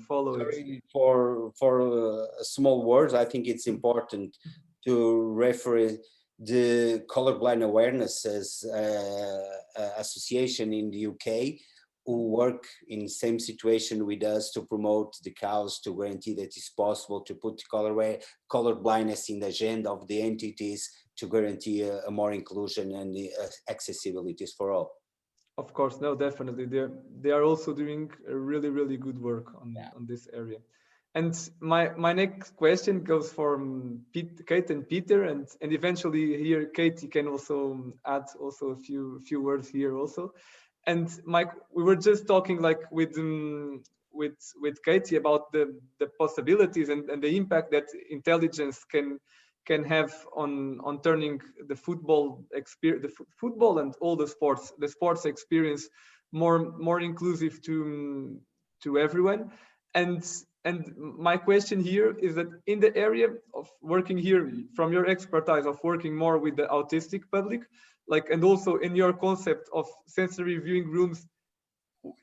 follow it. For small words, I think it's important to refer the Colorblind Awareness Association in the UK, who work in the same situation with us to promote the cause, to guarantee that it's possible to put color blindness in the agenda of the entities to guarantee a more inclusion and the accessibilities for all. Of course, no, definitely. They are also doing a really good work on this area. And my next question goes from Kate and Peter, and eventually here Katie can also add also a few words here also. And Mike, we were just talking like with Katie about the possibilities and the impact that intelligence can have on turning the football and all the sports experience more inclusive to everyone. And my question here is that in the area of working here, from your expertise of working more with the autistic public, like, and also in your concept of sensory viewing rooms,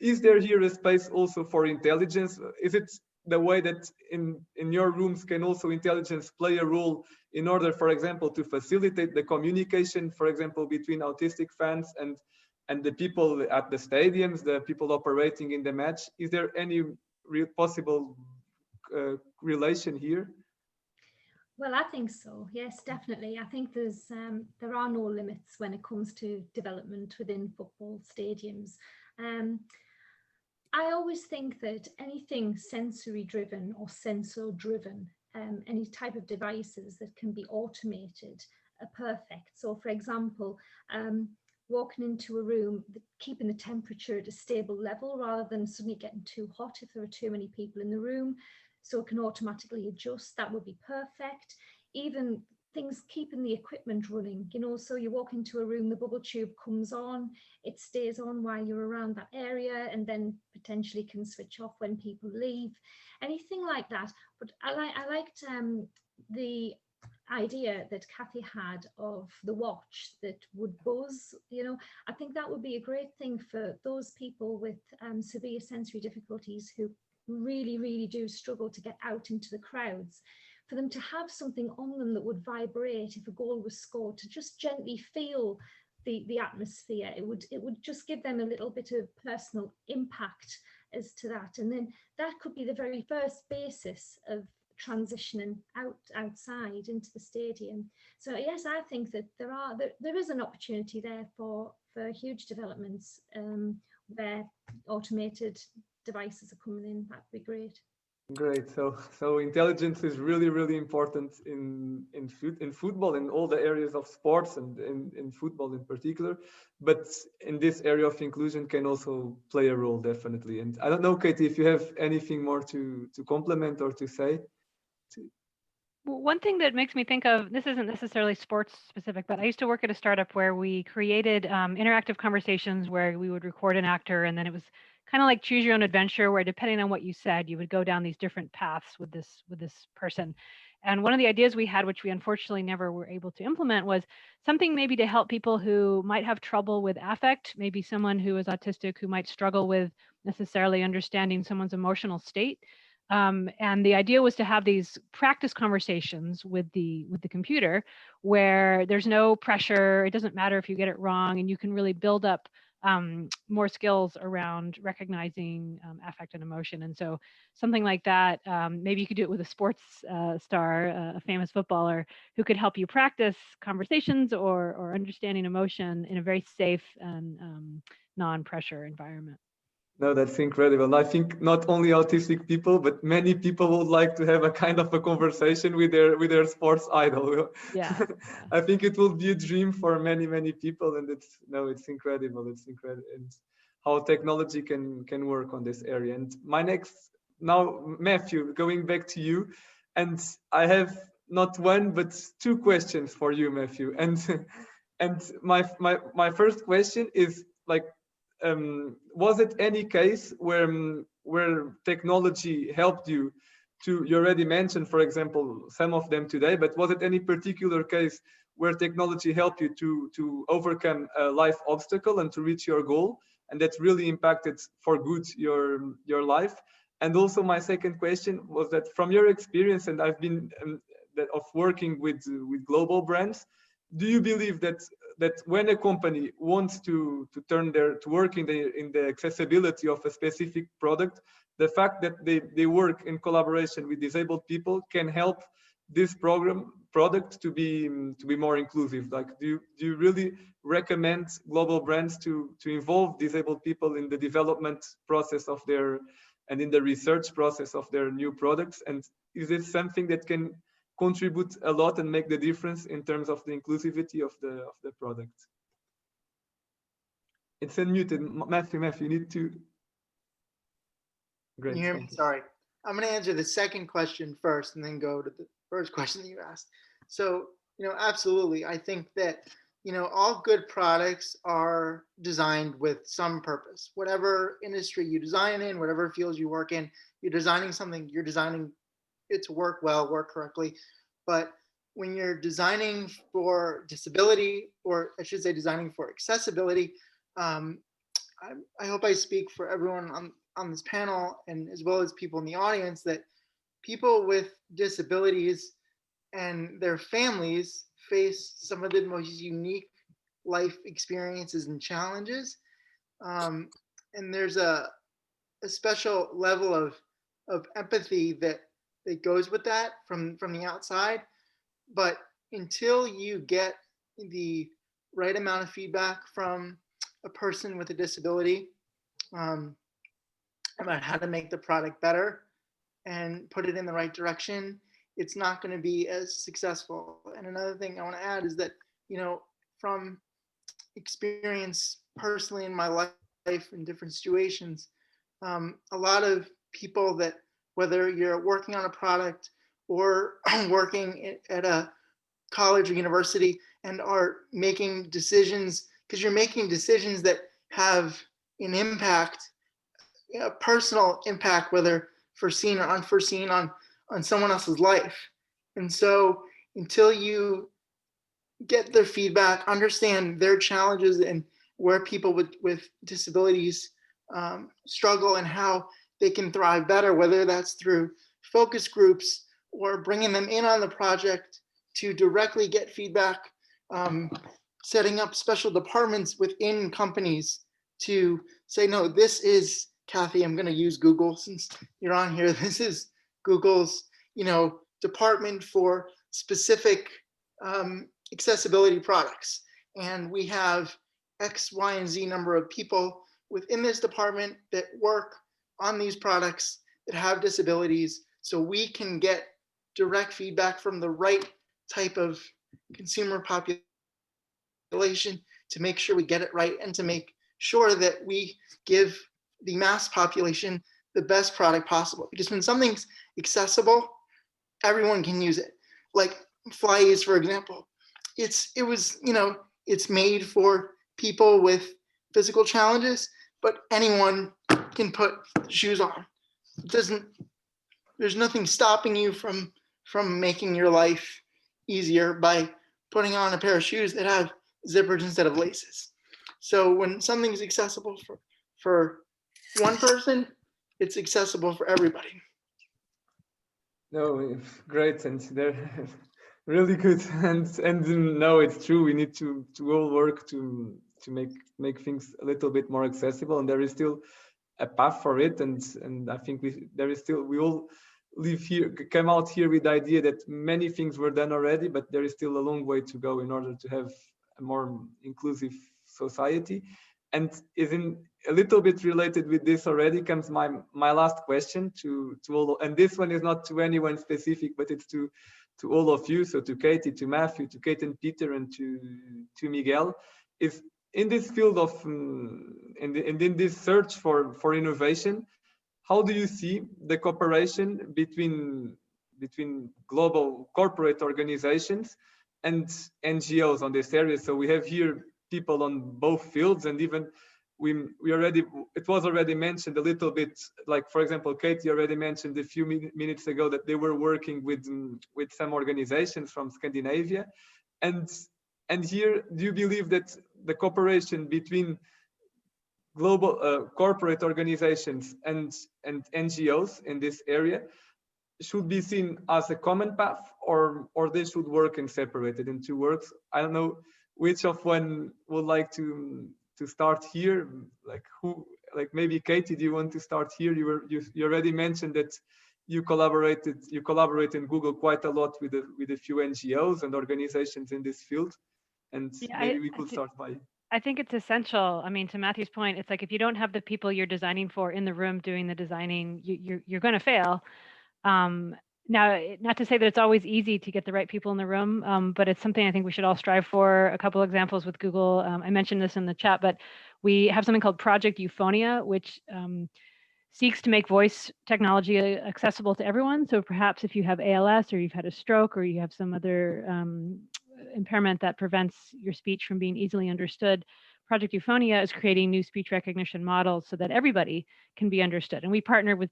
is there here a space also for intelligence? Is it the way that in your rooms can also intelligence play a role in order, for example, to facilitate the communication, for example, between autistic fans and the people at the stadiums, the people operating in the match? Is there any possible relation here? Well, I think so. Yes, definitely. I think there are no limits when it comes to development within football stadiums. I always think that anything sensory driven or sensor driven, any type of devices that can be automated are perfect. So for example, walking into a room, keeping the temperature at a stable level rather than suddenly getting too hot if there are too many people in the room, so it can automatically adjust, that would be perfect. Even things keeping the equipment running, you know, so you walk into a room, the bubble tube comes on, it stays on while you're around that area and then potentially can switch off when people leave, anything like that. But I liked the idea that Cathy had of the watch that would buzz, you know. I think that would be a great thing for those people with severe sensory difficulties who really do struggle to get out into the crowds, for them to have something on them that would vibrate if a goal was scored, to just gently feel the atmosphere. It would just give them a little bit of personal impact as to that, and then that could be the very first basis of transitioning outside into the stadium. So yes, I think that there is an opportunity there for huge developments where automated devices are coming in. That'd be great. Great. So intelligence is really important in football, in all the areas of sports, and in football in particular. But in this area of inclusion can also play a role, definitely. And I don't know, Cathy, if you have anything more to complement or to say. Well, one thing that makes me think of, this isn't necessarily sports specific, but I used to work at a startup where we created interactive conversations where we would record an actor, and then it was kind of like choose your own adventure, where depending on what you said, you would go down these different paths with this person. And one of the ideas we had, which we unfortunately never were able to implement, was something maybe to help people who might have trouble with affect, maybe someone who is autistic who might struggle with necessarily understanding someone's emotional state. And the idea was to have these practice conversations with the computer where there's no pressure. It doesn't matter if you get it wrong, and you can really build up more skills around recognizing affect and emotion. And so something like that, maybe you could do it with a sports star, a famous footballer, who could help you practice conversations or understanding emotion in a very safe and non-pressure environment. No, that's incredible. And I think not only autistic people, but many people would like to have a kind of a conversation with their sports idol. Yeah. I think it will be a dream for many people, and it's incredible. It's incredible, and how technology can work on this area. And now, Matthew, going back to you, and I have not one but two questions for you, Matthew. And my first question is like, was it any case where technology helped you to, you already mentioned, for example, some of them today, but was it any particular case where technology helped you to overcome a life obstacle and to reach your goal, and that really impacted for good your life? And also my second question was that from your experience, and I've been of working with global brands, do you believe that when a company wants to work in the accessibility of a specific product, the fact that they work in collaboration with disabled people can help this product to be more inclusive? Like, do you really recommend global brands to involve disabled people in the development process of and in the research process of their new products? And is it something that can contribute a lot and make the difference in terms of the inclusivity of the product? It's unmuted. Matthew, you need to. Great. Can you hear me? Sorry. I'm going to answer the second question first and then go to the first question that you asked. So, absolutely. I think that, all good products are designed with some purpose. Whatever industry you design in, whatever fields you work in, you're designing something, you're designing it to work well, work correctly. But when you're designing for disability, or I should say designing for accessibility, I hope I speak for everyone on this panel, and as well as people in the audience, that people with disabilities and their families face some of the most unique life experiences and challenges. And there's a special level of empathy that goes with that from the outside. But until you get the right amount of feedback from a person with a disability about how to make the product better and put it in the right direction, it's not going to be as successful. And another thing I want to add is that, you know, from experience personally in my life in different situations, a lot of people that, whether you're working on a product or working at a college or university and are making decisions, because you're making decisions that have an impact, a personal impact, whether foreseen or unforeseen, on someone else's life. And so until you get their feedback, understand their challenges and where people with disabilities struggle and how they can thrive better, whether that's through focus groups or bringing them in on the project to directly get feedback, setting up special departments within companies to say, no, this is, Cathy, I'm going to use Google since you're on here. This is Google's, you know, department for specific accessibility products. And we have X, Y, and Z number of people within this department that work on these products that have disabilities, so we can get direct feedback from the right type of consumer population to make sure we get it right and to make sure that we give the mass population the best product possible. Because when something's accessible, everyone can use it. Like Fly-Ease, for example, it was, you know, it's made for people with physical challenges, but anyone can put shoes on. There's nothing stopping you from making your life easier by putting on a pair of shoes that have zippers instead of laces. So when something's accessible for one person, it's accessible for everybody. No, great, and they're really good. And no, it's true. We need to all work to make things a little bit more accessible, and there is still a path for it. And I think we all came out here with the idea that many things were done already, but there is still a long way to go in order to have a more inclusive society. And isn't a little bit related with this already comes my last question to all, and this one is not to anyone specific, but it's to all of you. So to Cathy, to Matthew, to Kate and Peter, and to Miguel, is in this field of and in this search for innovation, how do you see the cooperation between global corporate organizations and NGOs on this area? So we have here people on both fields, and even it was already mentioned a little bit, like for example, Cathy already mentioned a few minutes ago that they were working with some organizations from Scandinavia, and here, do you believe that the cooperation between global corporate organizations and NGOs in this area should be seen as a common path, or they should work and separated in two works? I don't know which of one would like to start here. Like who? Like maybe Cathy, do you want to start here? You already mentioned that you collaborate in Google quite a lot with a few NGOs and organizations in this field, and yeah, maybe we could start by. I think it's essential. I mean, to Matthew's point, it's like if you don't have the people you're designing for in the room doing the designing, you're going to fail. Now, not to say that it's always easy to get the right people in the room, but it's something I think we should all strive for. A couple examples with Google. I mentioned this in the chat, but we have something called Project Euphonia, which seeks to make voice technology accessible to everyone. So perhaps if you have ALS, or you've had a stroke, or you have some other impairment that prevents your speech from being easily understood, Project Euphonia is creating new speech recognition models so that everybody can be understood. And we partner with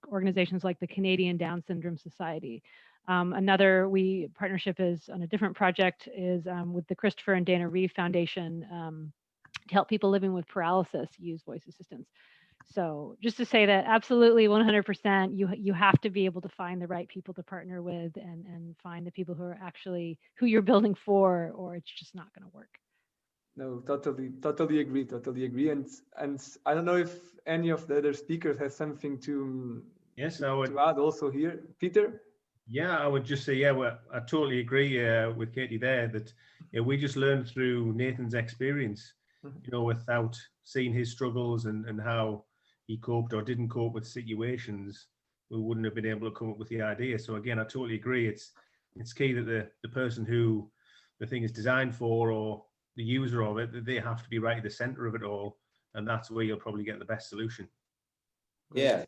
organizations like the Canadian Down Syndrome Society. Another partnership is on a different project is with the Christopher and Dana Reeve Foundation to help people living with paralysis use voice assistants. So just to say that absolutely 100%, you have to be able to find the right people to partner with and find the people who are actually who you're building for, or it's just not going to work. No, totally agree. And I don't know if any of the other speakers has something to Yes, to, I would. to add also here. Peter? Yeah, I would just say, yeah, well, I totally agree with Katie there that we just learned through Nathan's experience, without seeing his struggles and how he coped or didn't cope with situations, we wouldn't have been able to come up with the idea. So again, I totally agree. It's key that the person who the thing is designed for or the user of it, that they have to be right at the center of it all. And that's where you'll probably get the best solution. Yeah.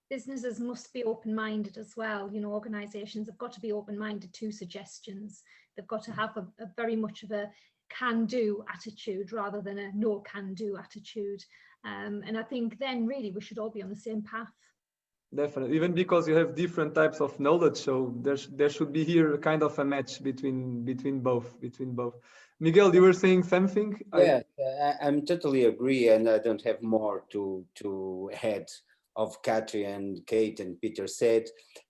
Businesses must be open-minded as well. Organizations have got to be open-minded to suggestions. They've got to have a very much of a can-do attitude rather than a no can-do attitude. And I think then really we should all be on the same path. Definitely, even because you have different types of knowledge, so there should be here a kind of a match between both. Miguel, you were saying something? Yeah, I'm totally agree, and I don't have more to add of Cathy and Kate and Peter said,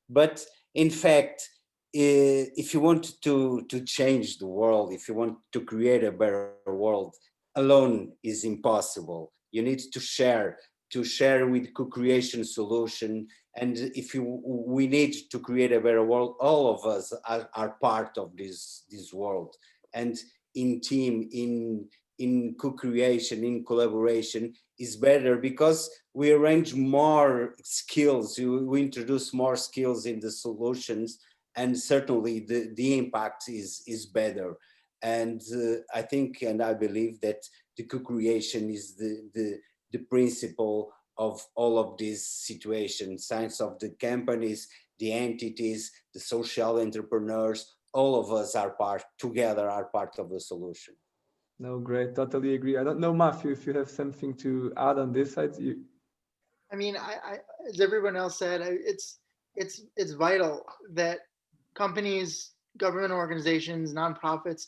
but in fact, if you want to change the world, if you want to create a better world, alone is impossible. You need to share with co-creation solution, and we need to create a better world. All of us are part of this world, and in team, in co-creation, in collaboration is better because we arrange more skills, we introduce more skills in the solutions, and certainly the impact is better. And I think and I believe that the co-creation is the principle of all of these situations, science of the companies, the entities, the social entrepreneurs, all of us are part of the solution. No, great, totally agree. I don't know, Matthew, if you have something to add on this side. I mean, as everyone else said, it's vital that companies, government organizations, nonprofits,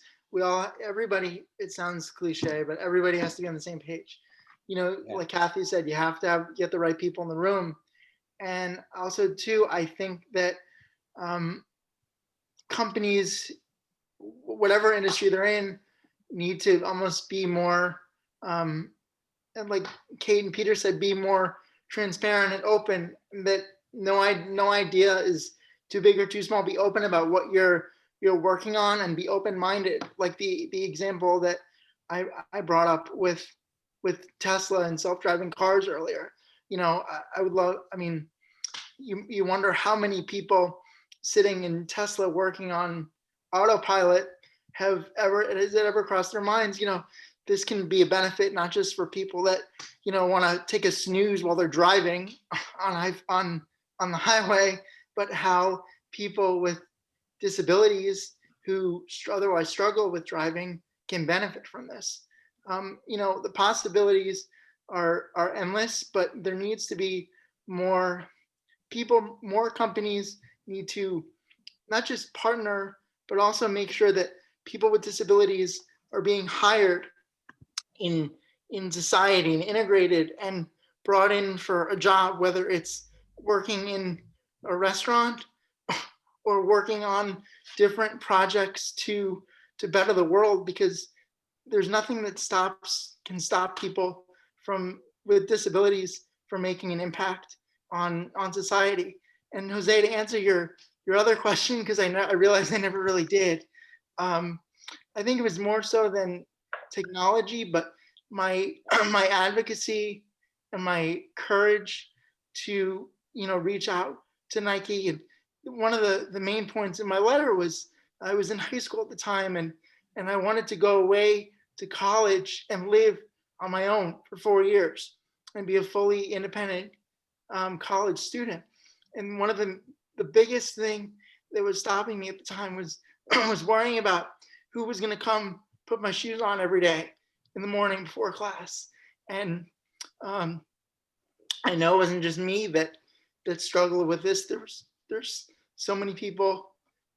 everybody, it sounds cliche, but everybody has to be on the same page. Yeah. Like Cathy said, you have to get the right people in the room. And also too, I think that companies, whatever industry they're in, need to almost be more, and like Kate and Peter said, be more transparent and open, that no idea is too big or too small. Be open about what you're working on and be open-minded. Like the example that I brought up with Tesla and self-driving cars earlier. I would love, I mean, you wonder how many people sitting in Tesla working on autopilot has it ever crossed their minds, this can be a benefit, not just for people that, want to take a snooze while they're driving on the highway, but how people with disabilities who otherwise struggle with driving can benefit from this. The possibilities are endless, but there needs to be more people, more companies need to not just partner, but also make sure that people with disabilities are being hired in society and integrated and brought in for a job, whether it's working in a restaurant or working on different projects to better the world, because there's nothing that can stop people with disabilities from making an impact on society. And Jose, to answer your other question, because I realized I never really did, I think it was more so than technology, but my advocacy and my courage to reach out to Nike. And one of the main points in my letter was I was in high school at the time, and I wanted to go away to college and live on my own for 4 years and be a fully independent college student. And one of the biggest thing that was stopping me at the time was worrying about who was going to come put my shoes on every day in the morning before class. And I know it wasn't just me that struggled with this. There's so many people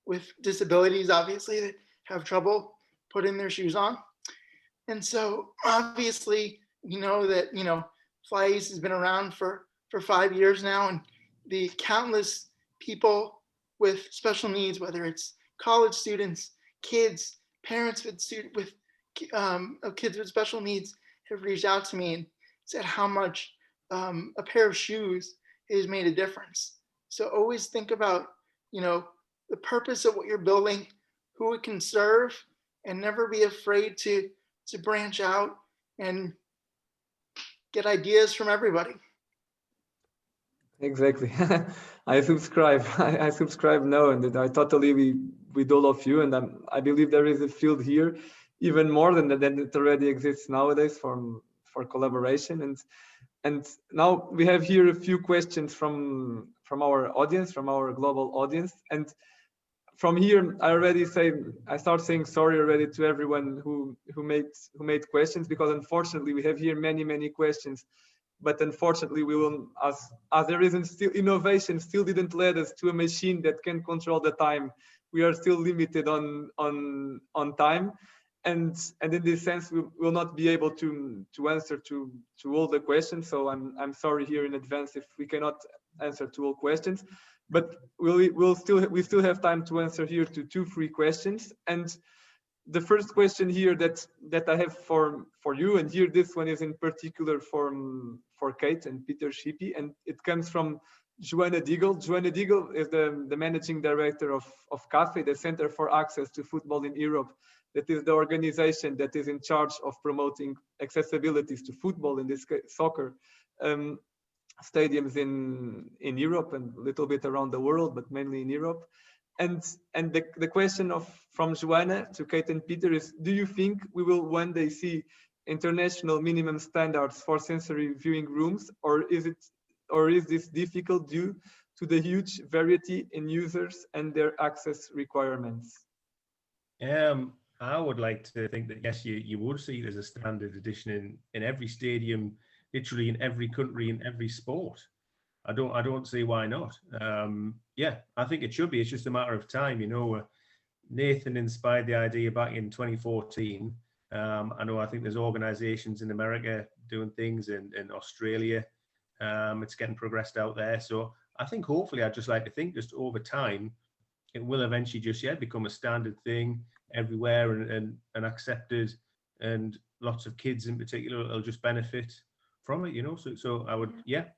with disabilities, obviously, that have trouble putting their shoes on. And so obviously, that, FlyAce has been around for 5 years now, and the countless people with special needs, whether it's college students, kids, parents with kids with special needs, have reached out to me and said how much a pair of shoes has made a difference. So always think about, the purpose of what you're building, who it can serve, and never be afraid to branch out and get ideas from everybody. Exactly. I subscribe. I subscribe now, and I totally with all of you. And I believe there is a field here, even more than it already exists nowadays for collaboration. And now we have here a few questions from our audience, from our global audience. And from here, I start saying sorry already to everyone who made questions, because unfortunately we have here many questions. But unfortunately, we will, as there isn't still innovation, still didn't lead us to a machine that can control the time. We are still limited on time, and in this sense, we will not be able to answer to all the questions. So I'm sorry here in advance if we cannot answer to all questions, but we still have time to answer here to 2-3 questions. And the first question here that I have for you, and here this one is in particular for Kate and Peter Shippey, and it comes from Joanna Deagle. Joanna Deagle is the managing director of Cathy, the Center for Access to Football in Europe. That is the organization that is in charge of promoting accessibilities to football, in this case soccer, stadiums in Europe and a little bit around the world, but mainly in Europe. And the question from Joanna to Kate and Peter is: do you think we will one day see international minimum standards for sensory viewing rooms, or is this difficult due to the huge variety in users and their access requirements? I would like to think that yes, you would see it as a standard edition in every stadium, literally in every country, in every sport. I don't see why not. Yeah, I think it should be. It's just a matter of time. Nathan inspired the idea back in 2014. I think there's organizations in America doing things in Australia. It's getting progressed out there. So I think hopefully, I'd just like to think just over time, it will eventually just become a standard thing everywhere and accepted, and lots of kids in particular will just benefit from it, so I would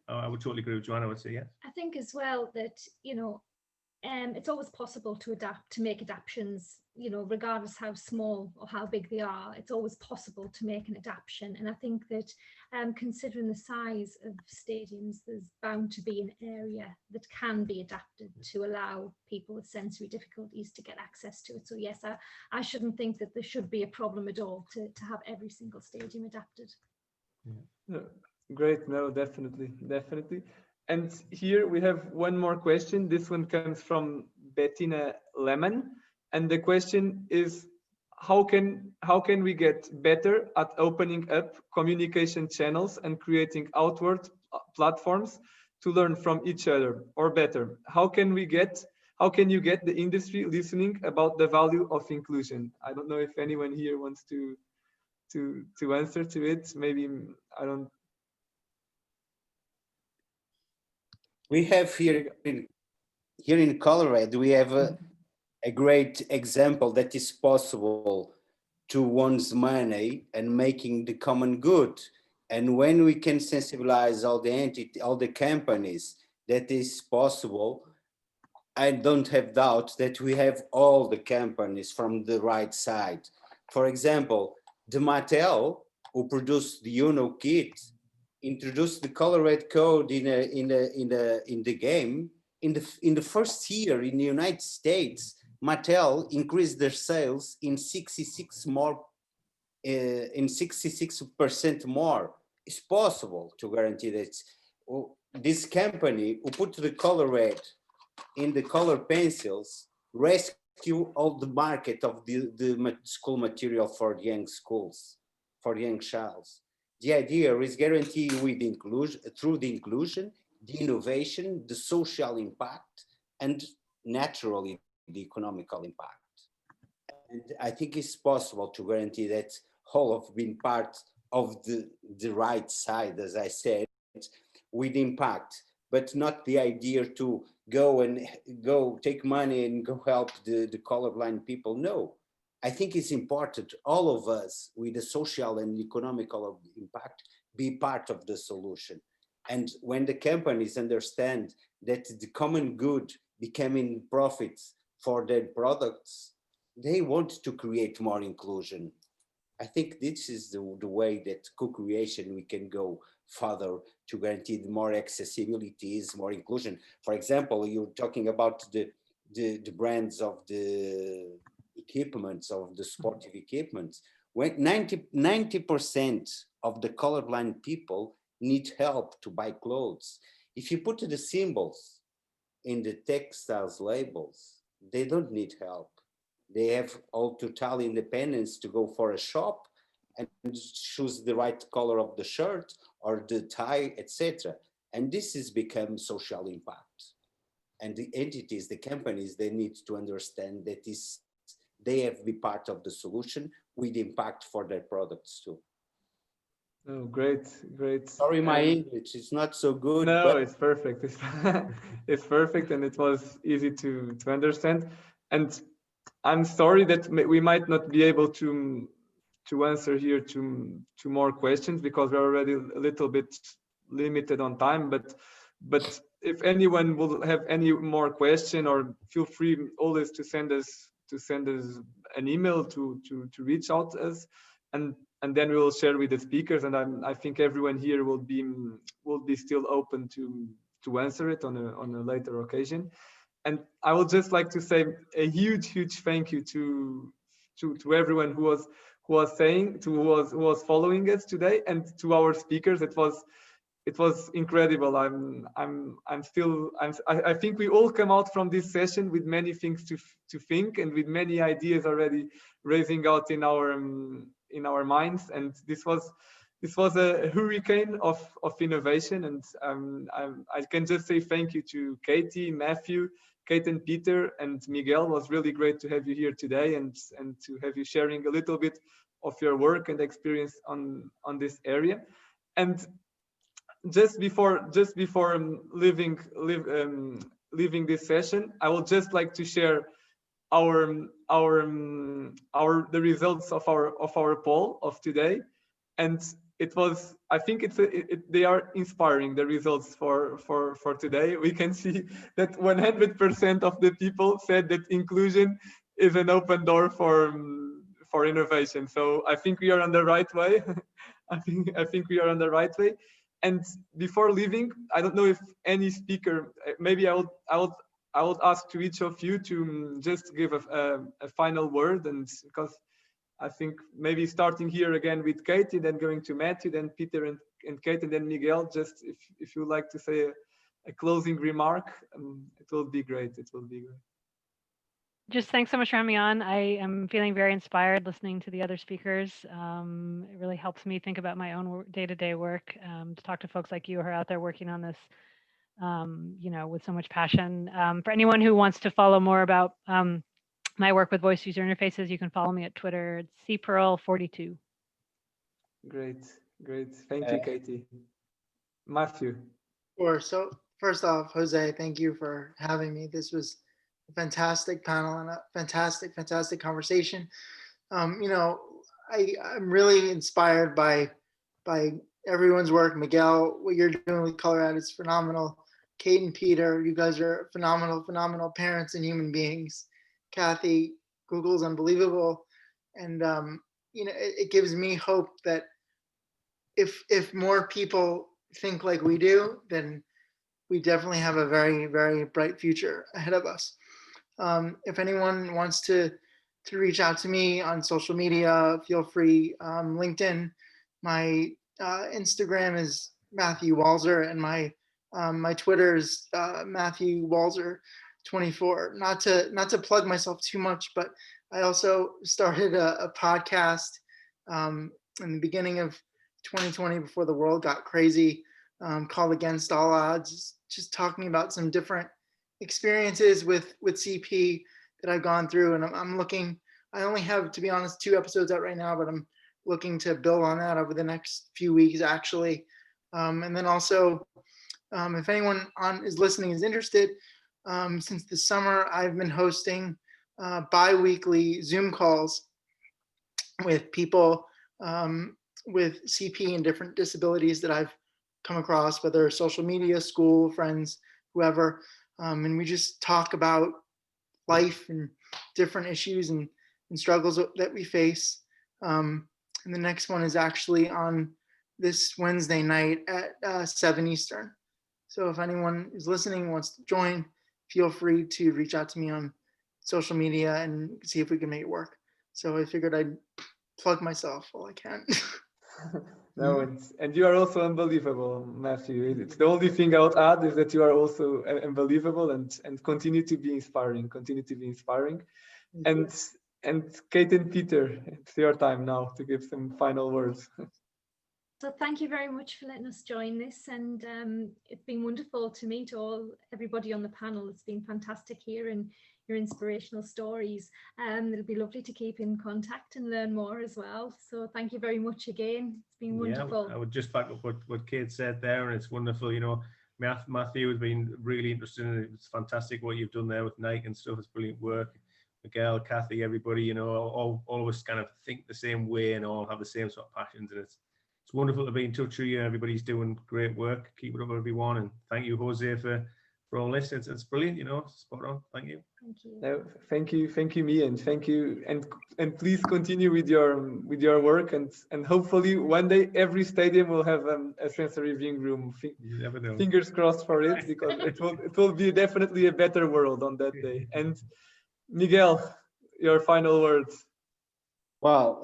I would totally agree with Joanna. I would say yes. I think as well that it's always possible to make adaptations, regardless how small or how big they are. It's always possible to make an adaptation, and I think that considering the size of stadiums, there's bound to be an area that can be adapted to allow people with sensory difficulties to get access to it. So yes, I shouldn't think that there should be a problem at all to have every single stadium adapted. Yeah. Great. No, definitely. And here we have one more question. This one comes from Bettina Lemon, and the question is: how can we get better at opening up communication channels and creating outward platforms to learn from each other? Or better, how can you get the industry listening about the value of inclusion? I don't know if anyone here wants to answer to it. Maybe I don't. We have here in ColorADD, we have a great example that is possible to one's money and making the common good. And when we can sensibilize all the companies that is possible, I don't have doubt that we have all the companies from the right side. For example, the Mattel, who produced the Uno kit, introduced the ColorADD code in the game. In the first year in the United States, Mattel increased their sales in 66% more. It's possible to guarantee that this company who put the ColorADD in the color pencils rescue all the market of the school material for young schools, for young childs. The idea is guaranteed with inclusion, through the inclusion, the innovation, the social impact, and naturally the economical impact. And I think it's possible to guarantee that all of being part of the right side, as I said, with impact, but not the idea to go take money and go help the colorblind people. No, I think it's important, all of us with the social and economical impact, be part of the solution. And when the companies understand that the common good becoming profits for their products, they want to create more inclusion. I think this is the way that co-creation we can go further to guarantee more accessibility, more inclusion. For example, you're talking about the brands of the equipments, of the sportive equipments. When 90% of the colorblind people need help to buy clothes. If you put the symbols in the textiles labels, they don't need help. They have all total independence to go for a shop and choose the right color of the shirt or the tie, etc. And this has become social impact. And the entities, the companies, they need to understand that they have to be part of the solution with impact for their products too. Oh, great, great. Sorry, my English is not so good. No, but it's perfect. It's perfect, and it was easy to understand. And I'm sorry that we might not be able to answer here to more questions because we're already a little bit limited on time. But if anyone will have any more question, or feel free always to send us an email to reach out to us, and then we will share with the speakers. And I think everyone here will be still open to answer it on a later occasion. And I would just like to say a huge thank you to everyone who was following us today, and to our speakers. It was incredible. I think we all come out from this session with many things to think, and with many ideas already raising out in our minds. And this was a hurricane of innovation. And I can just say thank you to Cathy, Matthew, Kate, and Peter, and Miguel. It was really great to have you here today, and to have you sharing a little bit of your work and experience on this area. And just before leaving this session, I would just like to share the results of our poll of today. And it was, I think they are inspiring, the results for today. We can see that 100% of the people said that inclusion is an open door for innovation. So I think we are on the right way. I think we are on the right way. And before leaving, I don't know if any speaker, maybe I would ask to each of you to just give a final word. And because I think maybe starting here again with Cathy, then going to Matthew, then Peter and Kate, and then Miguel, just if you would like to say a closing remark, it will be great. It will be great. Just thanks so much for having me on. I am feeling very inspired listening to the other speakers. It really helps me think about my own day-to-day work, to talk to folks like you who are out there working on this, with so much passion. For anyone who wants to follow more about my work with voice user interfaces, you can follow me at Twitter. It's cpearl42. Great. Thank you, Cathy. Matthew. Sure. So first off, Jose, thank you for having me. This was a fantastic panel and a fantastic conversation. I'm really inspired by everyone's work. Miguel, what you're doing with ColorADD is phenomenal. Kate and Peter, you guys are phenomenal parents and human beings. Cathy, Google's unbelievable. And it gives me hope that if more people think like we do, then we definitely have a very, very bright future ahead of us. If anyone wants to reach out to me on social media, feel free. LinkedIn, my Instagram is Matthew Walzer, and my Twitter is Matthew Walzer 24. Not to plug myself too much, but I also started a podcast in the beginning of 2020 before the world got crazy, called Against All Odds, just talking about some different experiences with CP that I've gone through. And I only have, to be honest, 2 episodes out right now, but I'm looking to build on that over the next few weeks, actually. And then also, if anyone is listening is interested, since the summer, I've been hosting bi-weekly Zoom calls with people with CP and different disabilities that I've come across, whether social media, school, friends, whoever. And we just talk about life and different issues and struggles that we face. And the next one is actually on this Wednesday night at 7 Eastern. So if anyone is listening, wants to join, feel free to reach out to me on social media and see if we can make it work. So I figured I'd plug myself while I can. No, and you are also unbelievable, Matthew. It's the only thing I would add is that you are also unbelievable and continue to be inspiring. Continue to be inspiring. And Kate and Peter, it's your time now to give some final words. So thank you very much for letting us join this, and it's been wonderful to meet everybody on the panel. It's been fantastic hearing your inspirational stories. It'll be lovely to keep in contact and learn more as well. So thank you very much again. It's been wonderful. Yeah, I would just back up what Kate said there, and it's wonderful. You know, Matthew has been really interested in it. It's fantastic what you've done there with Nike and stuff. It's brilliant work. Miguel, Cathy, everybody, you know, all of us kind of think the same way and all have the same sort of passions, and it's wonderful to be in touch with you. Everybody's doing great work. Keep it up, everyone, and thank you, Jose, for all this. It's brilliant, you know, spot on. Thank you. Thank you. No, thank you, me, and thank you, and please continue with your work, and hopefully one day every stadium will have a sensory viewing room. You never know. Fingers crossed for it, because it will be definitely a better world on that day. And Miguel, your final words. Well,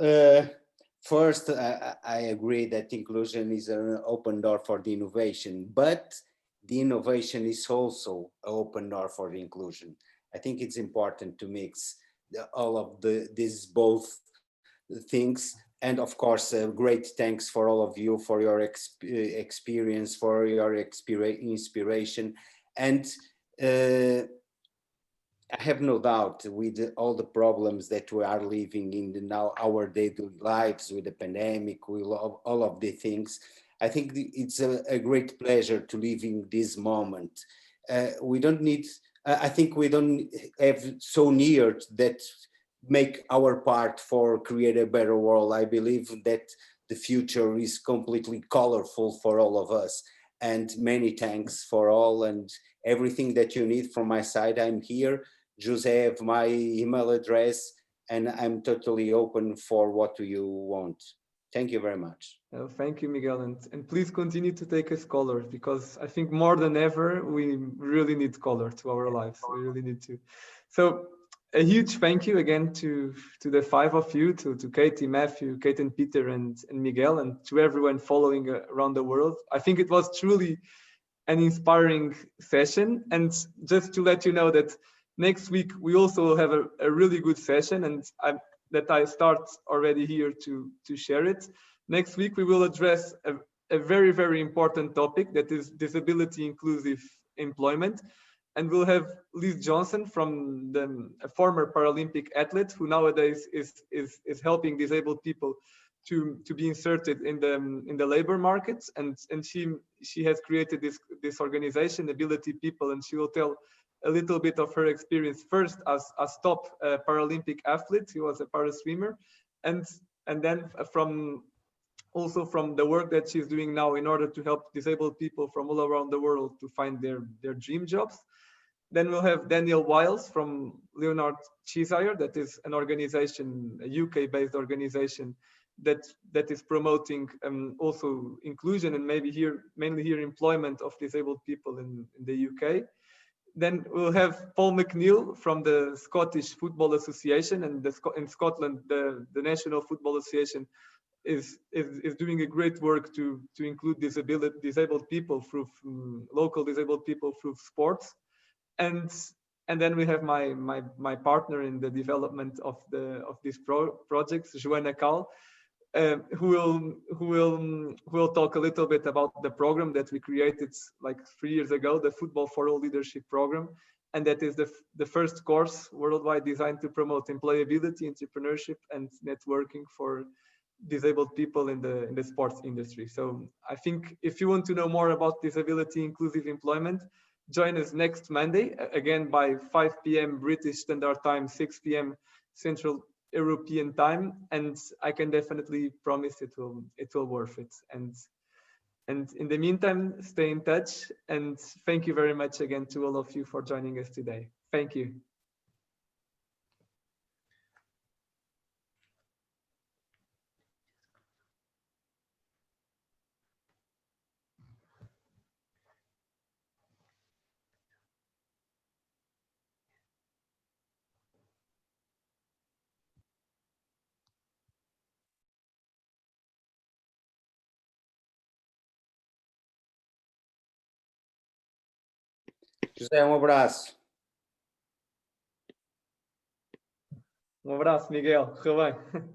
first, I agree that inclusion is an open door for the innovation, but the innovation is also an open door for the inclusion. I think it's important to mix all of these both things. And of course, great thanks for all of you for your experience, for your inspiration. And I have no doubt with all the problems that we are living in now our daily lives, with the pandemic, with all of the things, I think it's a great pleasure to live in this moment. We don't need, I think we don't have so near that make our part for create a better world. I believe that the future is completely colorful for all of us. And many thanks for all, and everything that you need from my side, I'm here. José have my email address, and I'm totally open for what you want. Thank you very much. Thank you, Miguel, and please continue to take us color, because I think more than ever we really need color to our lives. We really need to. So a huge thank you again to the five of you, to Katie, Matthew, Kate and Peter, and Miguel, and to everyone following around the world. I think it was truly an inspiring session. And just to let you know that next week we also have a really good session, and I start already here to share it. Next week we will address a very, very important topic, that is disability inclusive employment. And we'll have Liz Johnson, from a former Paralympic athlete, who nowadays is helping disabled people to be inserted in the labor markets. And she has created this organization, Ability People, and she will tell a little bit of her experience, first as top Paralympic athlete. She was a para swimmer, and then also from the work that she's doing now in order to help disabled people from all around the world to find their dream jobs. Then we'll have Daniel Wiles from Leonard Cheshire, that is an organization, a UK-based organization that is promoting also inclusion and mainly here employment of disabled people in the UK. Then we'll have Paul McNeill from the Scottish Football Association, and in Scotland the National Football Association is doing a great work to include disabled people through local disabled people through sports. And then we have my partner in the development of these projects, Joanna Kahl, who will talk a little bit about the program that we created like 3 years ago, the Football for All Leadership program, and that is the first course worldwide designed to promote employability, entrepreneurship, and networking for disabled people in the sports industry. So I think if you want to know more about disability inclusive employment, join us next Monday, again by 5 p.m. British Standard Time, 6 p.m. Central European Time, and I can definitely promise it will worth it. And in the meantime, stay in touch, and thank you very much again to all of you for joining us today. Thank you. José, um abraço. Um abraço, Miguel. Correu bem.